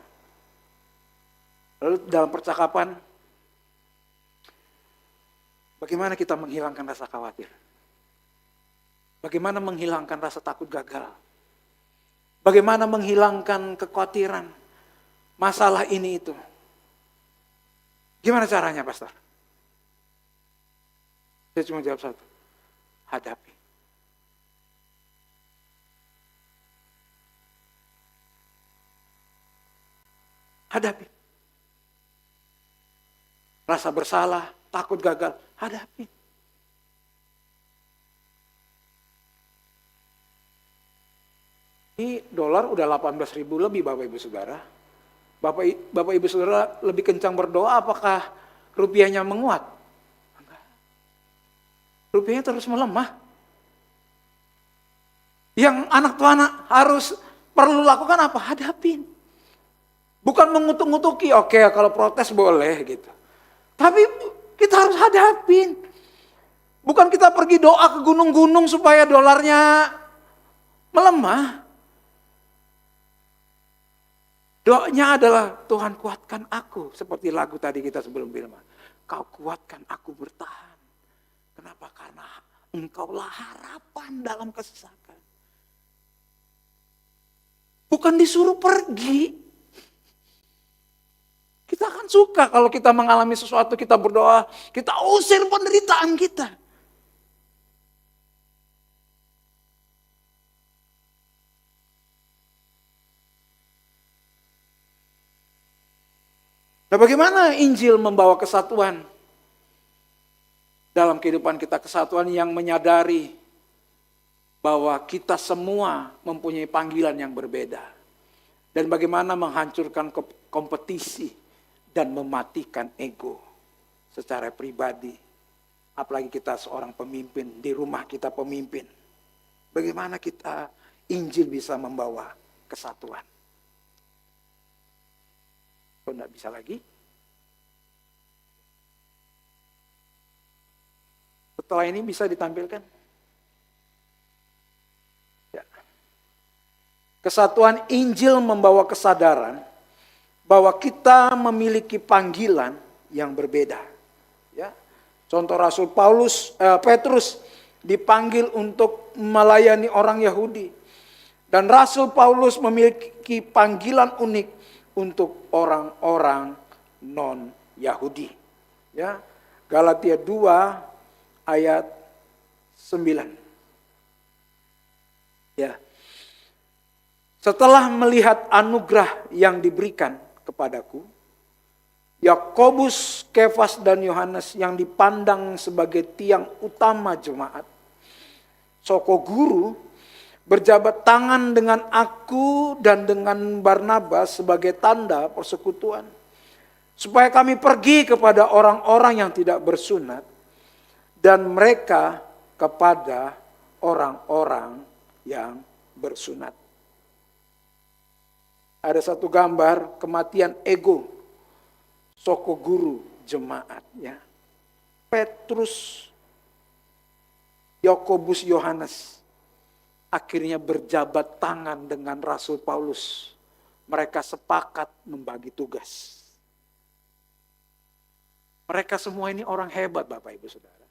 Lalu dalam percakapan, bagaimana kita menghilangkan rasa khawatir? Bagaimana menghilangkan rasa takut gagal? Bagaimana menghilangkan kekhawatiran masalah ini itu? Gimana caranya, Pastor? Saya cuma jawab satu, hadapi. Hadapi. Rasa bersalah, takut gagal, hadapi. Ini dolar udah 18.000 lebih Bapak Ibu Saudara. Bapak Ibu Saudara lebih kencang berdoa, apakah rupiahnya menguat? Enggak. Rupiahnya terus melemah. Yang anak tua anak harus perlu lakukan apa? Hadapin. Bukan mengutuk-ngutuki, oke kalau protes boleh gitu. Tapi kita harus hadapin. Bukan kita pergi doa ke gunung-gunung supaya dolarnya melemah. Doanya adalah Tuhan kuatkan aku. Seperti lagu tadi kita sebelum firman. Kau kuatkan aku bertahan. Kenapa? Karena engkaulah harapan dalam kesesakan. Bukan disuruh pergi. Kita akan suka kalau kita mengalami sesuatu, kita berdoa, kita usir penderitaan kita. Nah, bagaimana Injil membawa kesatuan dalam kehidupan kita, kesatuan yang menyadari bahwa kita semua mempunyai panggilan yang berbeda. Dan bagaimana menghancurkan kompetisi dan mematikan ego secara pribadi. Apalagi kita seorang pemimpin, di rumah kita pemimpin. Bagaimana kita Injil bisa membawa kesatuan. Kalau tidak bisa lagi. Setelah ini bisa ditampilkan. Ya. Kesatuan Injil membawa kesadaran bahwa kita memiliki panggilan yang berbeda. Ya. Contoh Rasul Petrus dipanggil untuk melayani orang Yahudi. Dan Rasul Paulus memiliki panggilan unik untuk orang-orang non-Yahudi. Ya, Galatia 2 ayat 9. Ya. Setelah melihat anugerah yang diberikan kepadaku, Yakobus, Kefas dan Yohanes yang dipandang sebagai tiang utama jemaat, Soko Guru, berjabat tangan dengan aku dan dengan Barnabas sebagai tanda persekutuan. Supaya kami pergi kepada orang-orang yang tidak bersunat dan mereka kepada orang-orang yang bersunat. Ada satu gambar kematian ego Soko Guru jemaat. Ya. Petrus, Yakobus, Yohanes. akhirnya berjabat tangan dengan Rasul Paulus. Mereka sepakat membagi tugas. Mereka semua ini orang hebat, Bapak Ibu Saudara.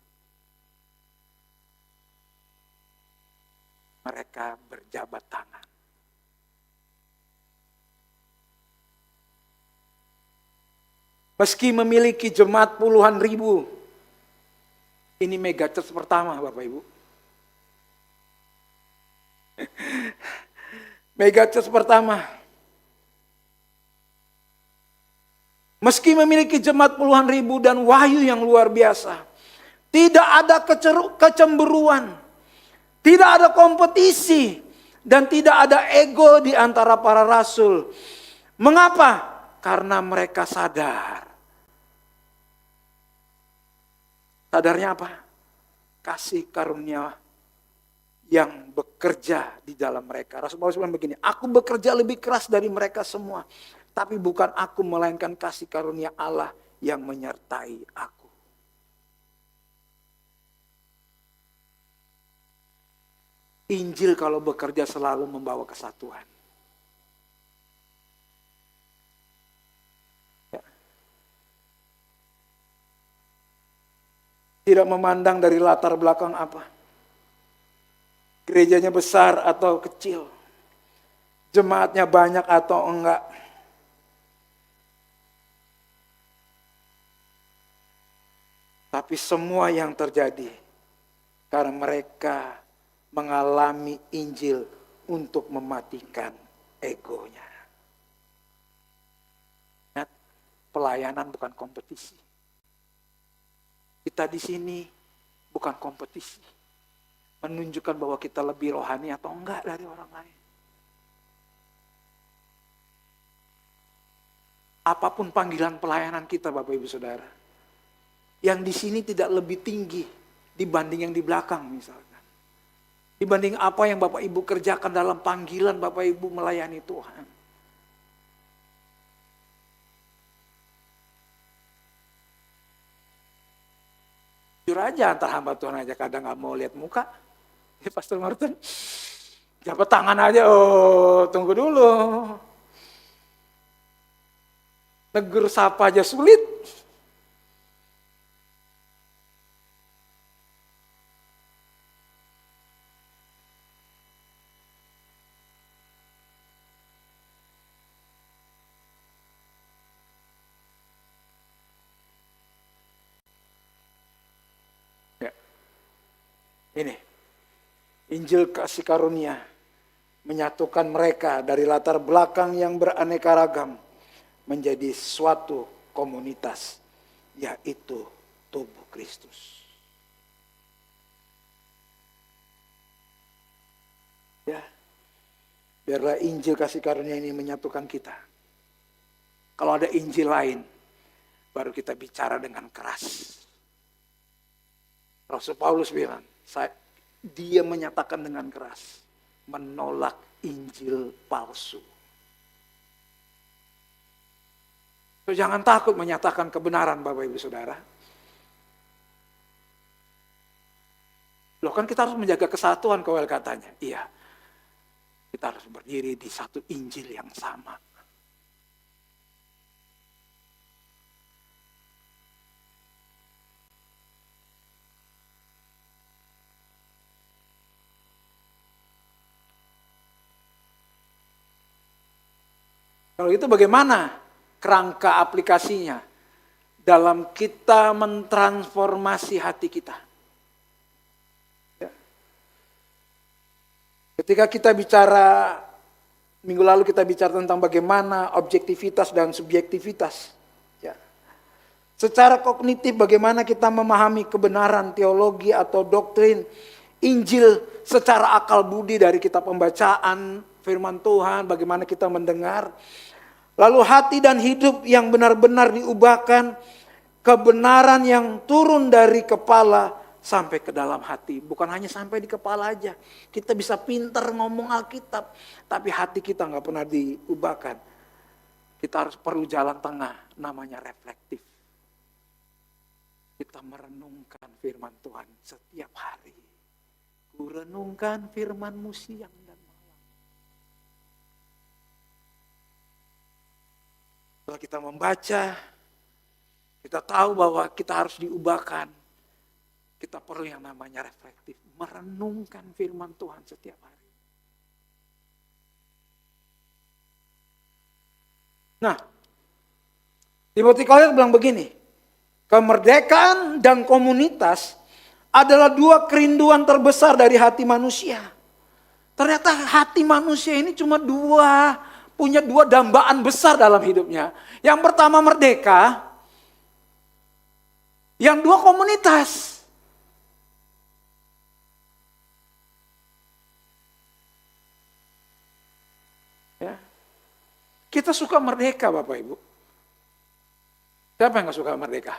Mereka berjabat tangan. Meski memiliki jemaat puluhan ribu, ini mega church pertama, Bapak Ibu. Mega church pertama. Meski memiliki jemaat puluhan ribu dan wahyu yang luar biasa, tidak ada kecemburuan, tidak ada kompetisi, dan tidak ada ego di antara para rasul. Mengapa? Karena mereka sadar. Sadarnya apa? Kasih karunia yang bekerja di dalam mereka. Rasul Paulus bilang begini, aku bekerja lebih keras dari mereka semua. Tapi bukan aku, melainkan kasih karunia Allah yang menyertai aku. Injil kalau bekerja selalu membawa kesatuan. Ya. Tidak memandang dari latar belakang apa. Gerejanya besar atau kecil. Jemaatnya banyak atau enggak. Tapi semua yang terjadi karena mereka mengalami Injil untuk mematikan egonya. Pelayanan bukan kompetisi. Kita di sini bukan kompetisi. Menunjukkan bahwa kita lebih rohani atau enggak dari orang lain. Apapun panggilan pelayanan kita, Bapak Ibu Saudara, yang di sini tidak lebih tinggi dibanding yang di belakang misalkan. Dibanding apa yang Bapak Ibu kerjakan dalam panggilan Bapak Ibu melayani Tuhan. Jujur aja, antar hamba Tuhan aja kadang gak mau lihat muka. Ya Pastor Martin, jabat tangan aja, oh tunggu dulu. Negur sapa aja sulit. Ini, Injil kasih karunia menyatukan mereka dari latar belakang yang beraneka ragam menjadi suatu komunitas, yaitu tubuh Kristus. Ya, biarlah Injil kasih karunia ini menyatukan kita. Kalau ada Injil lain, baru kita bicara dengan keras. Rasul Paulus bilang, dia menyatakan dengan keras, menolak Injil palsu. So, jangan takut menyatakan kebenaran, Bapak Ibu Saudara. Loh kan kita harus menjaga kesatuan, Kowel katanya. Iya, kita harus berdiri di satu Injil yang sama. Kalau itu bagaimana kerangka aplikasinya dalam kita mentransformasi hati kita? Ya. Ketika kita bicara, minggu lalu kita bicara tentang bagaimana objektivitas dan subjektivitas. Ya. Secara kognitif bagaimana kita memahami kebenaran teologi atau doktrin Injil secara akal budi dari kitab pembacaan firman Tuhan, bagaimana kita mendengar. Lalu hati dan hidup yang benar-benar diubahkan, kebenaran yang turun dari kepala sampai ke dalam hati. Bukan hanya sampai di kepala aja. Kita bisa pintar ngomong Alkitab, tapi hati kita nggak pernah diubahkan. Kita harus perlu jalan tengah, namanya reflektif. Kita merenungkan firman Tuhan setiap hari. Ku renungkan firman-Mu siang dan malam. Setelah kita membaca, kita tahu bahwa kita harus diubahkan. Kita perlu yang namanya reflektif, merenungkan firman Tuhan setiap hari. Nah, Timotius bilang begini, kemerdekaan dan komunitas adalah dua kerinduan terbesar dari hati manusia. Ternyata hati manusia ini cuma punya dua dambaan besar dalam hidupnya. Yang pertama merdeka, yang dua komunitas. Ya. Kita suka merdeka Bapak Ibu. Siapa yang gak suka merdeka?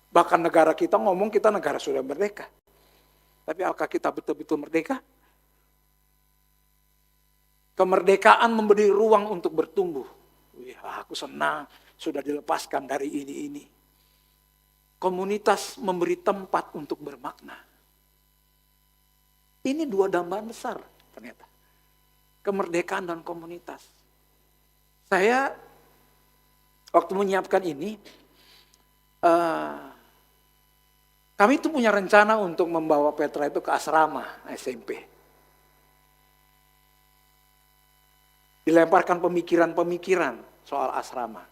Bahkan negara kita ngomong kita negara sudah merdeka. Tapi apakah kita betul-betul merdeka? Kemerdekaan memberi ruang untuk bertumbuh. Aku senang sudah dilepaskan dari ini. Komunitas memberi tempat untuk bermakna. Ini dua dambaan besar ternyata. Kemerdekaan dan komunitas. Saya waktu menyiapkan ini, kami itu punya rencana untuk membawa Petra itu ke asrama SMP. Dilemparkan pemikiran-pemikiran soal asrama.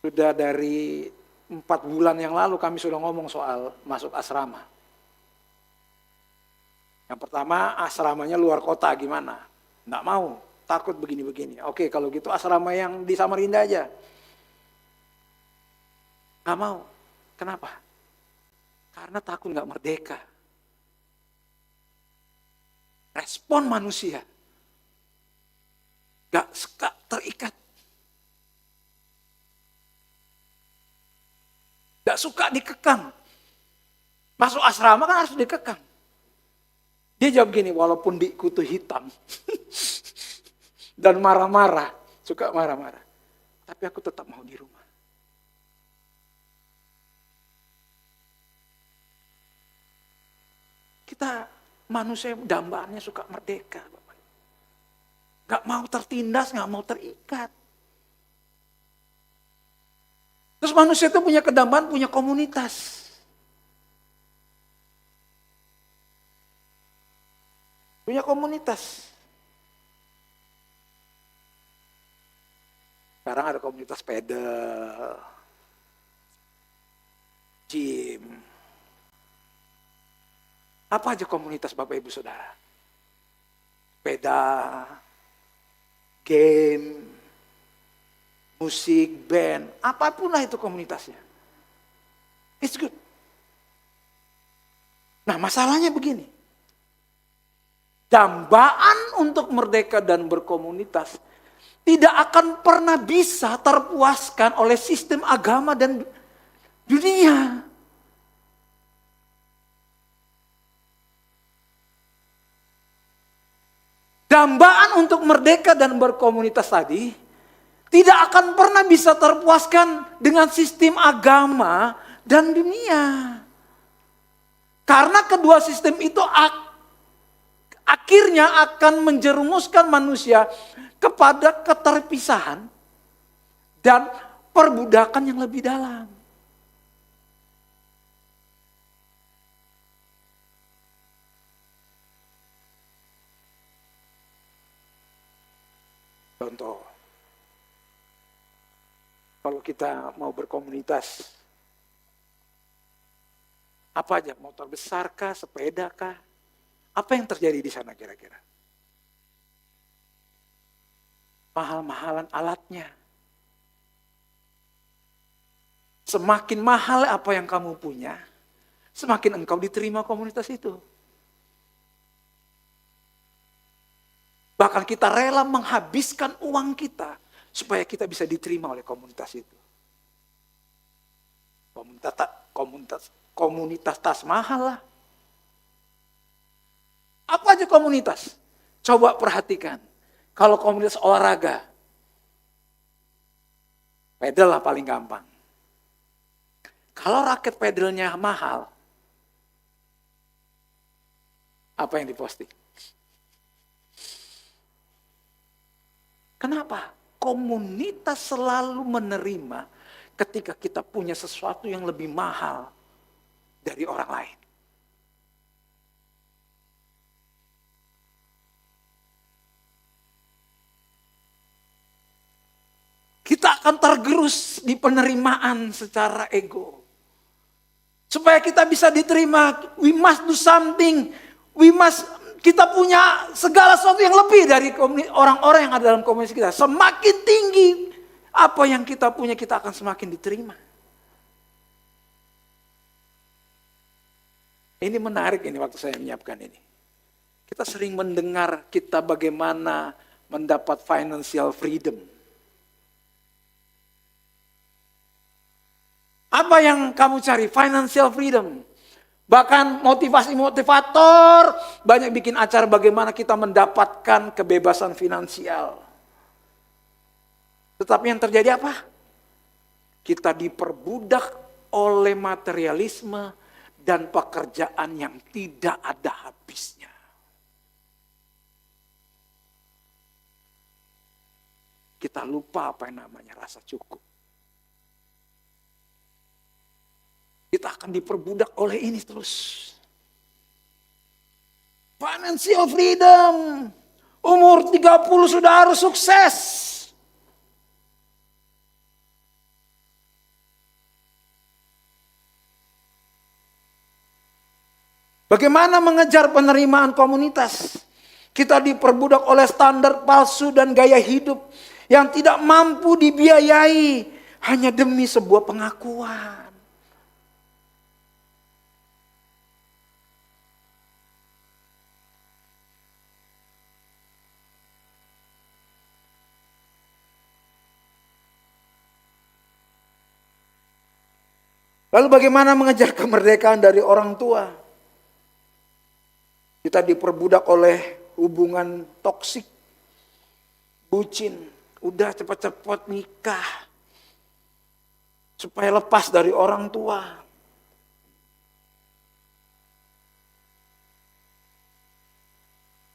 Sudah dari 4 bulan yang lalu kami sudah ngomong soal masuk asrama. Yang pertama asramanya luar kota gimana? Nggak mau, takut begini-begini. Oke, kalau gitu asrama yang di Samarinda aja. Nggak mau. Kenapa? Karena takut nggak merdeka. Respon manusia. Nggak suka terikat. Nggak suka dikekang. Masuk asrama kan harus dikekang. Dia jawab gini, walaupun dikutu hitam. Dan marah-marah. Suka marah-marah. Tapi aku tetap mau di rumah. Kita manusia dambaannya suka merdeka. Bapak. Gak mau tertindas, gak mau terikat. Terus manusia itu punya kedambaan, punya komunitas. Punya komunitas. Sekarang ada komunitas pedal, gym. Apa aja komunitas Bapak Ibu Saudara? Sepeda, game, musik, band, apapun lah itu komunitasnya. It's good. Nah masalahnya begini. Dambaan untuk merdeka dan berkomunitas tidak akan pernah bisa terpuaskan oleh sistem agama dan dunia. Dambaan untuk merdeka dan berkomunitas tadi tidak akan pernah bisa terpuaskan dengan sistem agama dan dunia. Karena kedua sistem itu akhirnya akan menjerumuskan manusia kepada keterpisahan dan perbudakan yang lebih dalam. Contoh, kalau kita mau berkomunitas, apa aja, motor besar kah, sepeda kah? Apa yang terjadi di sana kira-kira? Mahal-mahalan alatnya. Semakin mahal apa yang kamu punya, semakin engkau diterima komunitas itu. Bahkan kita rela menghabiskan uang kita supaya kita bisa diterima oleh komunitas itu. Komunitas tas mahal lah. Apa aja komunitas? Coba perhatikan. Kalau komunitas olahraga, pedal lah paling gampang. Kalau raket pedalnya mahal, Apa yang diposting? Kenapa? Komunitas selalu menerima ketika kita punya sesuatu yang lebih mahal dari orang lain. Kita akan tergerus di penerimaan secara ego. Supaya kita bisa diterima, we must do something. Kita punya segala sesuatu yang lebih dari orang-orang yang ada dalam komunitas kita. Semakin tinggi apa yang kita punya, kita akan semakin diterima. Ini menarik ini waktu saya menyiapkan ini. Kita sering mendengar kita bagaimana mendapat financial freedom. Apa yang kamu cari? Financial freedom. Bahkan motivasi-motivator banyak bikin acara bagaimana kita mendapatkan kebebasan finansial. Tetapi yang terjadi apa? Kita diperbudak oleh materialisme dan pekerjaan yang tidak ada habisnya. Kita lupa apa yang namanya rasa cukup. Kita akan diperbudak oleh ini terus. Financial freedom. Umur 30 sudah harus sukses. Bagaimana mengejar penerimaan komunitas? Kita diperbudak oleh standar palsu dan gaya hidup yang tidak mampu dibiayai hanya demi sebuah pengakuan. Lalu bagaimana mengejar kemerdekaan dari orang tua? Kita diperbudak oleh hubungan toksik, bucin. Udah cepat-cepat nikah. Supaya lepas dari orang tua.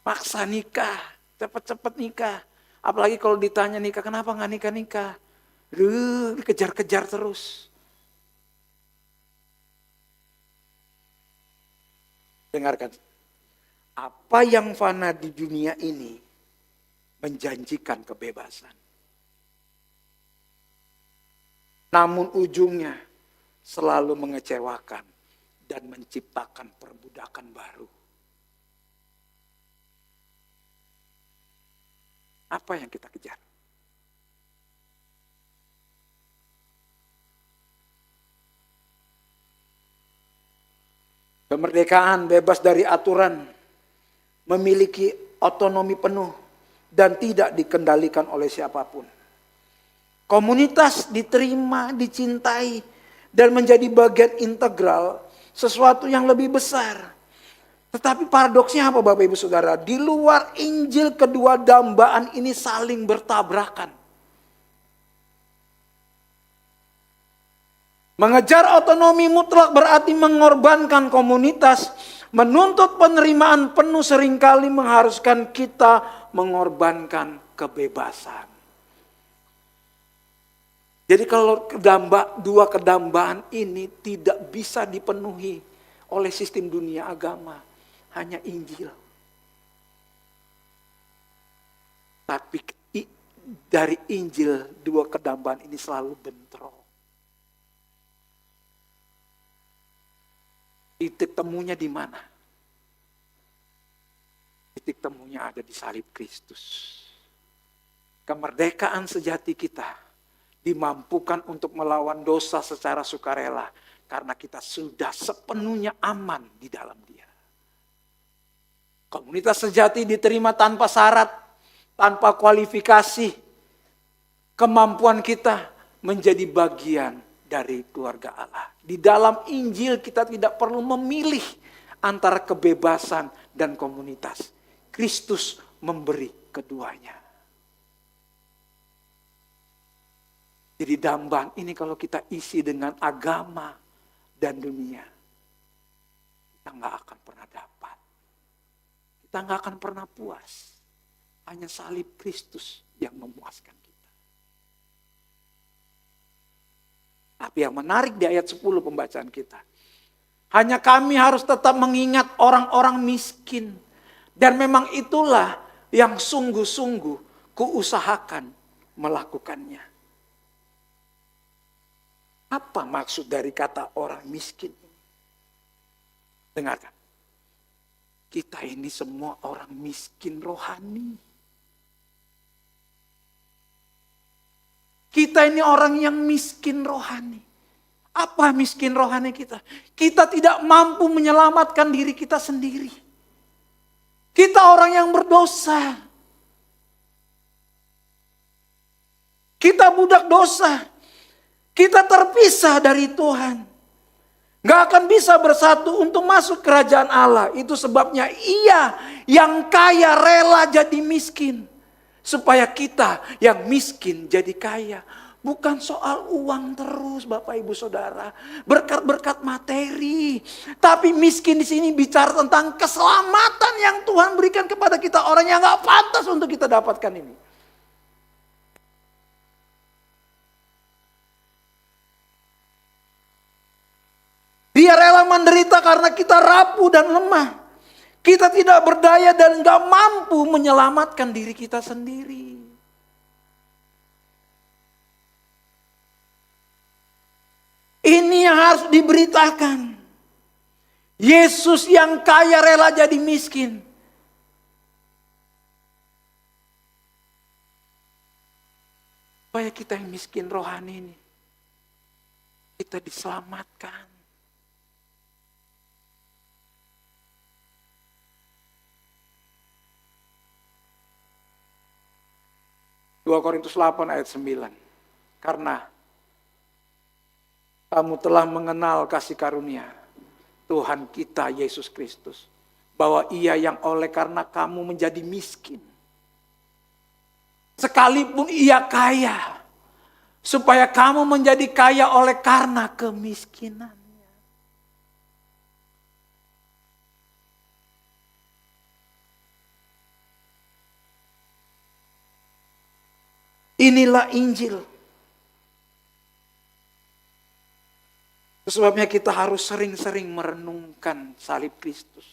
Paksa nikah, cepat-cepat nikah. Apalagi kalau ditanya nikah, kenapa nggak nikah-nikah? Dikejar-kejar terus. Dengarkan, apa yang fana di dunia ini menjanjikan kebebasan. Namun ujungnya selalu mengecewakan dan menciptakan perbudakan baru. Apa yang kita kejar? Kemerdekaan bebas dari aturan, memiliki otonomi penuh, dan tidak dikendalikan oleh siapapun. Komunitas diterima, dicintai, dan menjadi bagian integral sesuatu yang lebih besar. Tetapi paradoksnya apa Bapak Ibu Saudara? Di luar Injil kedua dambaan ini saling bertabrakan. Mengejar otonomi mutlak berarti mengorbankan komunitas. Menuntut penerimaan penuh seringkali mengharuskan kita mengorbankan kebebasan. Jadi kalau dua kedambaan ini tidak bisa dipenuhi oleh sistem dunia agama, hanya Injil. Tapi dari Injil dua kedambaan ini selalu bentrok. Titik temunya di mana? Titik temunya ada di salib Kristus. Kemerdekaan sejati kita dimampukan untuk melawan dosa secara sukarela karena kita sudah sepenuhnya aman di dalam Dia. Komunitas sejati diterima tanpa syarat, tanpa kualifikasi. Kemampuan kita menjadi bagian dari keluarga Allah. Di dalam Injil kita tidak perlu memilih antara kebebasan dan komunitas. Kristus memberi keduanya. Jadi dambaan ini kalau kita isi dengan agama dan dunia, kita nggak akan pernah dapat. kita nggak akan pernah puas. Hanya salib Kristus yang memuaskan kita. Tapi yang menarik di ayat 10 pembacaan kita. Hanya kami harus tetap mengingat orang-orang miskin. Dan memang itulah yang sungguh-sungguh kuusahakan melakukannya. Apa maksud dari kata orang miskin ini? Dengarkan. Kita ini semua orang miskin rohani. Kita ini orang yang miskin rohani. Apa miskin rohani kita? Kita tidak mampu menyelamatkan diri kita sendiri. Kita orang yang berdosa. Kita budak dosa. Kita terpisah dari Tuhan. Gak akan bisa bersatu untuk masuk kerajaan Allah. Itu sebabnya Ia yang kaya rela jadi miskin. Supaya kita yang miskin jadi kaya. Bukan soal uang terus Bapak Ibu Saudara. Berkat-berkat materi. Tapi miskin di sini bicara tentang keselamatan yang Tuhan berikan kepada kita. Orang yang gak pantas untuk kita dapatkan ini. Dia rela menderita karena kita rapuh dan lemah. Kita tidak berdaya dan gak mampu menyelamatkan diri kita sendiri. Ini yang harus diberitakan. Yesus yang kaya rela jadi miskin. Supaya kita yang miskin rohani ini, kita diselamatkan. 2 Korintus 8 ayat 9. Karena kamu telah mengenal kasih karunia Tuhan kita Yesus Kristus. Bahwa Ia yang oleh karena kamu menjadi miskin. Sekalipun Ia kaya. Supaya kamu menjadi kaya oleh karena kemiskinan. Inilah Injil. Sebabnya kita harus sering-sering merenungkan salib Kristus.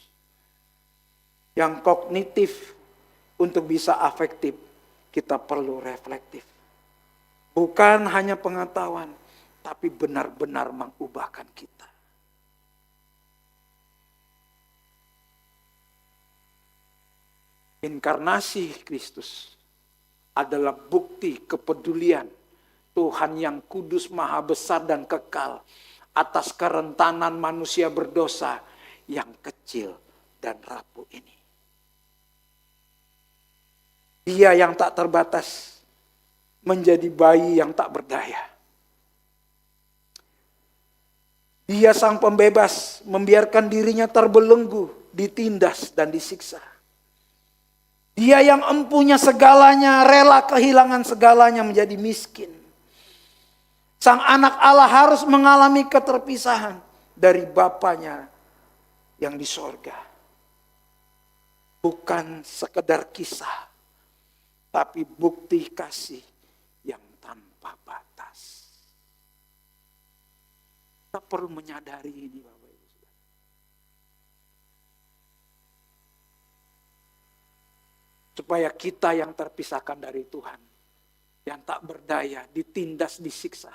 Yang kognitif untuk bisa afektif, kita perlu reflektif. Bukan hanya pengetahuan, tapi benar-benar mengubahkan kita. Inkarnasi Kristus adalah bukti kepedulian Tuhan yang kudus, maha besar dan kekal atas kerentanan manusia berdosa yang kecil dan rapuh ini. Dia yang tak terbatas menjadi bayi yang tak berdaya. Dia sang pembebas membiarkan dirinya terbelenggu, ditindas dan disiksa. Dia yang empunya segalanya, rela kehilangan segalanya menjadi miskin. Sang anak Allah harus mengalami keterpisahan dari Bapanya yang di sorga. Bukan sekedar kisah, tapi bukti kasih yang tanpa batas. Kita perlu menyadari ini, Bapak Ibu. Supaya kita yang terpisahkan dari Tuhan, yang tak berdaya, ditindas, disiksa,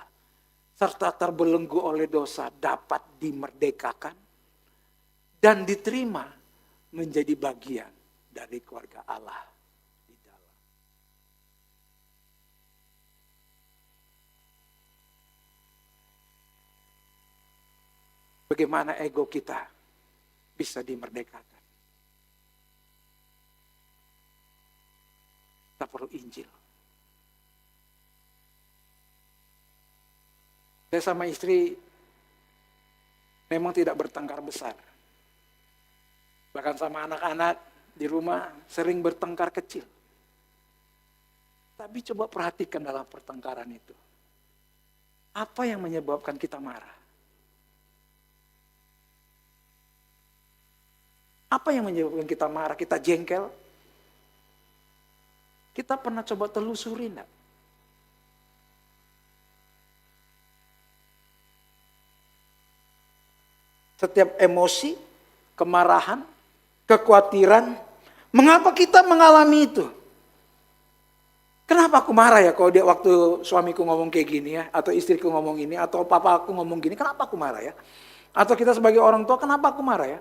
serta terbelenggu oleh dosa dapat dimerdekakan dan diterima menjadi bagian dari keluarga Allah di dalam. Bagaimana ego kita bisa dimerdekakan? Kita perlu Injil. Saya sama istri memang tidak bertengkar besar. Bahkan sama anak-anak di rumah sering bertengkar kecil. Tapi coba perhatikan dalam pertengkaran itu. Apa yang menyebabkan kita marah? Apa yang menyebabkan kita marah, kita jengkel? Kita pernah coba telusuri enggak? Setiap emosi, kemarahan, kekhawatiran, mengapa kita mengalami itu? Kenapa aku marah ya kalau dia waktu suamiku ngomong kayak gini ya, atau istriku ngomong ini, atau papa aku ngomong gini, kenapa aku marah ya? Atau kita sebagai orang tua, kenapa aku marah ya?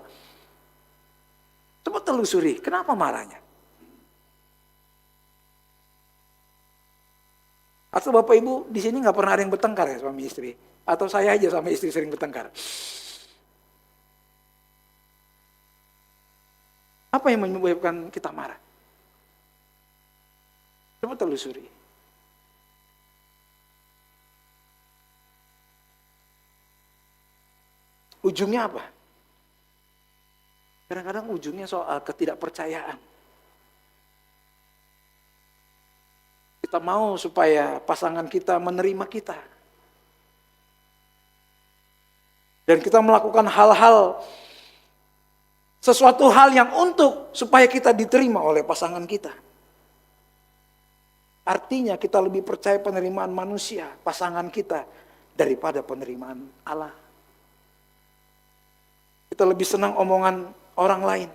Coba telusuri, kenapa marahnya? Atau Bapak Ibu di sini nggak pernah ada yang bertengkar ya suami istri? Atau saya aja sama istri sering bertengkar? Apa yang menyebabkan kita marah? Coba telusuri. Ujungnya apa? Kadang-kadang ujungnya soal ketidakpercayaan. Kita mau supaya pasangan kita menerima kita. Dan kita melakukan hal-hal, sesuatu hal yang untuk supaya kita diterima oleh pasangan kita. Artinya kita lebih percaya penerimaan manusia, pasangan kita, daripada penerimaan Allah. Kita lebih senang omongan orang lain.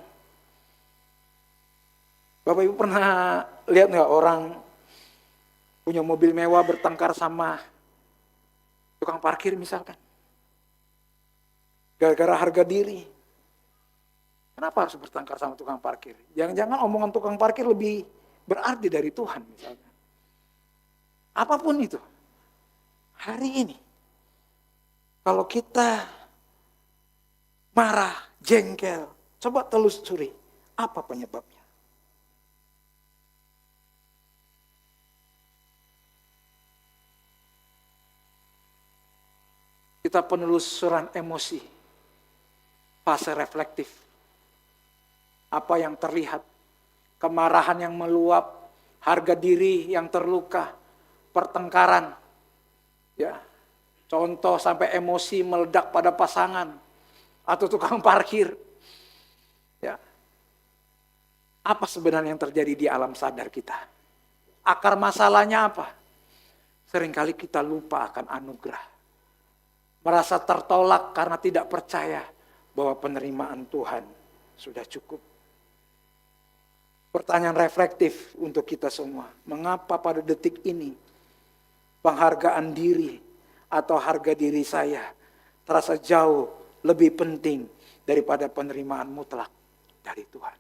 Bapak Ibu pernah lihat nggak orang punya mobil mewah bertengkar sama tukang parkir misalkan? Gara-gara harga diri. Kenapa harus bertengkar sama tukang parkir? Jangan-jangan omongan tukang parkir lebih berarti dari Tuhan misalkan. Apapun itu, hari ini, kalau kita marah, jengkel, coba telusuri apa penyebabnya. Kita penelusuran emosi, fase reflektif, apa yang terlihat, kemarahan yang meluap, harga diri yang terluka, pertengkaran, ya, contoh sampai emosi meledak pada pasangan atau tukang parkir, ya, apa sebenarnya yang terjadi di alam sadar kita? Akar masalahnya apa? Seringkali kita lupa akan anugerah, merasa tertolak karena tidak percaya bahwa penerimaan Tuhan sudah cukup. Pertanyaan reflektif untuk kita semua, mengapa pada detik ini penghargaan diri atau harga diri saya terasa jauh lebih penting daripada penerimaan mutlak dari Tuhan?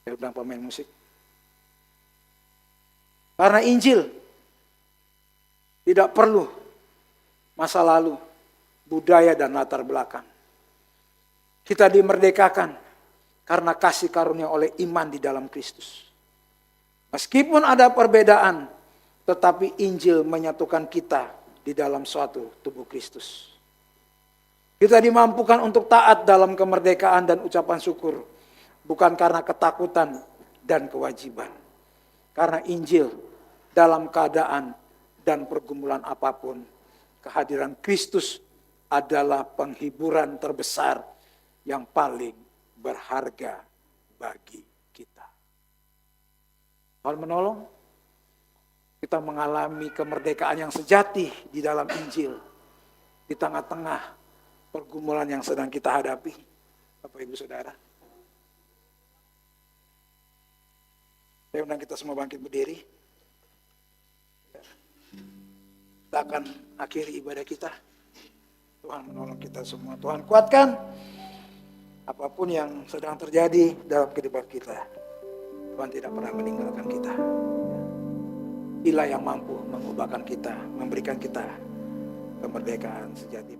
Saya bilang pemain musik. Karena Injil tidak perlu masa lalu, budaya dan latar belakang. Kita dimerdekakan karena kasih karunia oleh iman di dalam Kristus. Meskipun ada perbedaan, tetapi Injil menyatukan kita di dalam suatu tubuh Kristus. Kita dimampukan untuk taat dalam kemerdekaan dan ucapan syukur, bukan karena ketakutan dan kewajiban. Karena Injil dalam keadaan dan pergumulan apapun, kehadiran Kristus adalah penghiburan terbesar yang paling berharga bagi kita. Tuhan menolong kita mengalami kemerdekaan yang sejati di dalam Injil, di tengah-tengah pergumulan yang sedang kita hadapi. Bapak Ibu Saudara, saya undang kita semua bangkit berdiri. Kita akan akhiri ibadah kita. Tuhan menolong kita semua. Tuhan kuatkan apapun yang sedang terjadi dalam kehidupan kita. Tuhan tidak pernah meninggalkan kita. Dialah yang mampu mengubahkan kita, memberikan kita kemerdekaan sejati.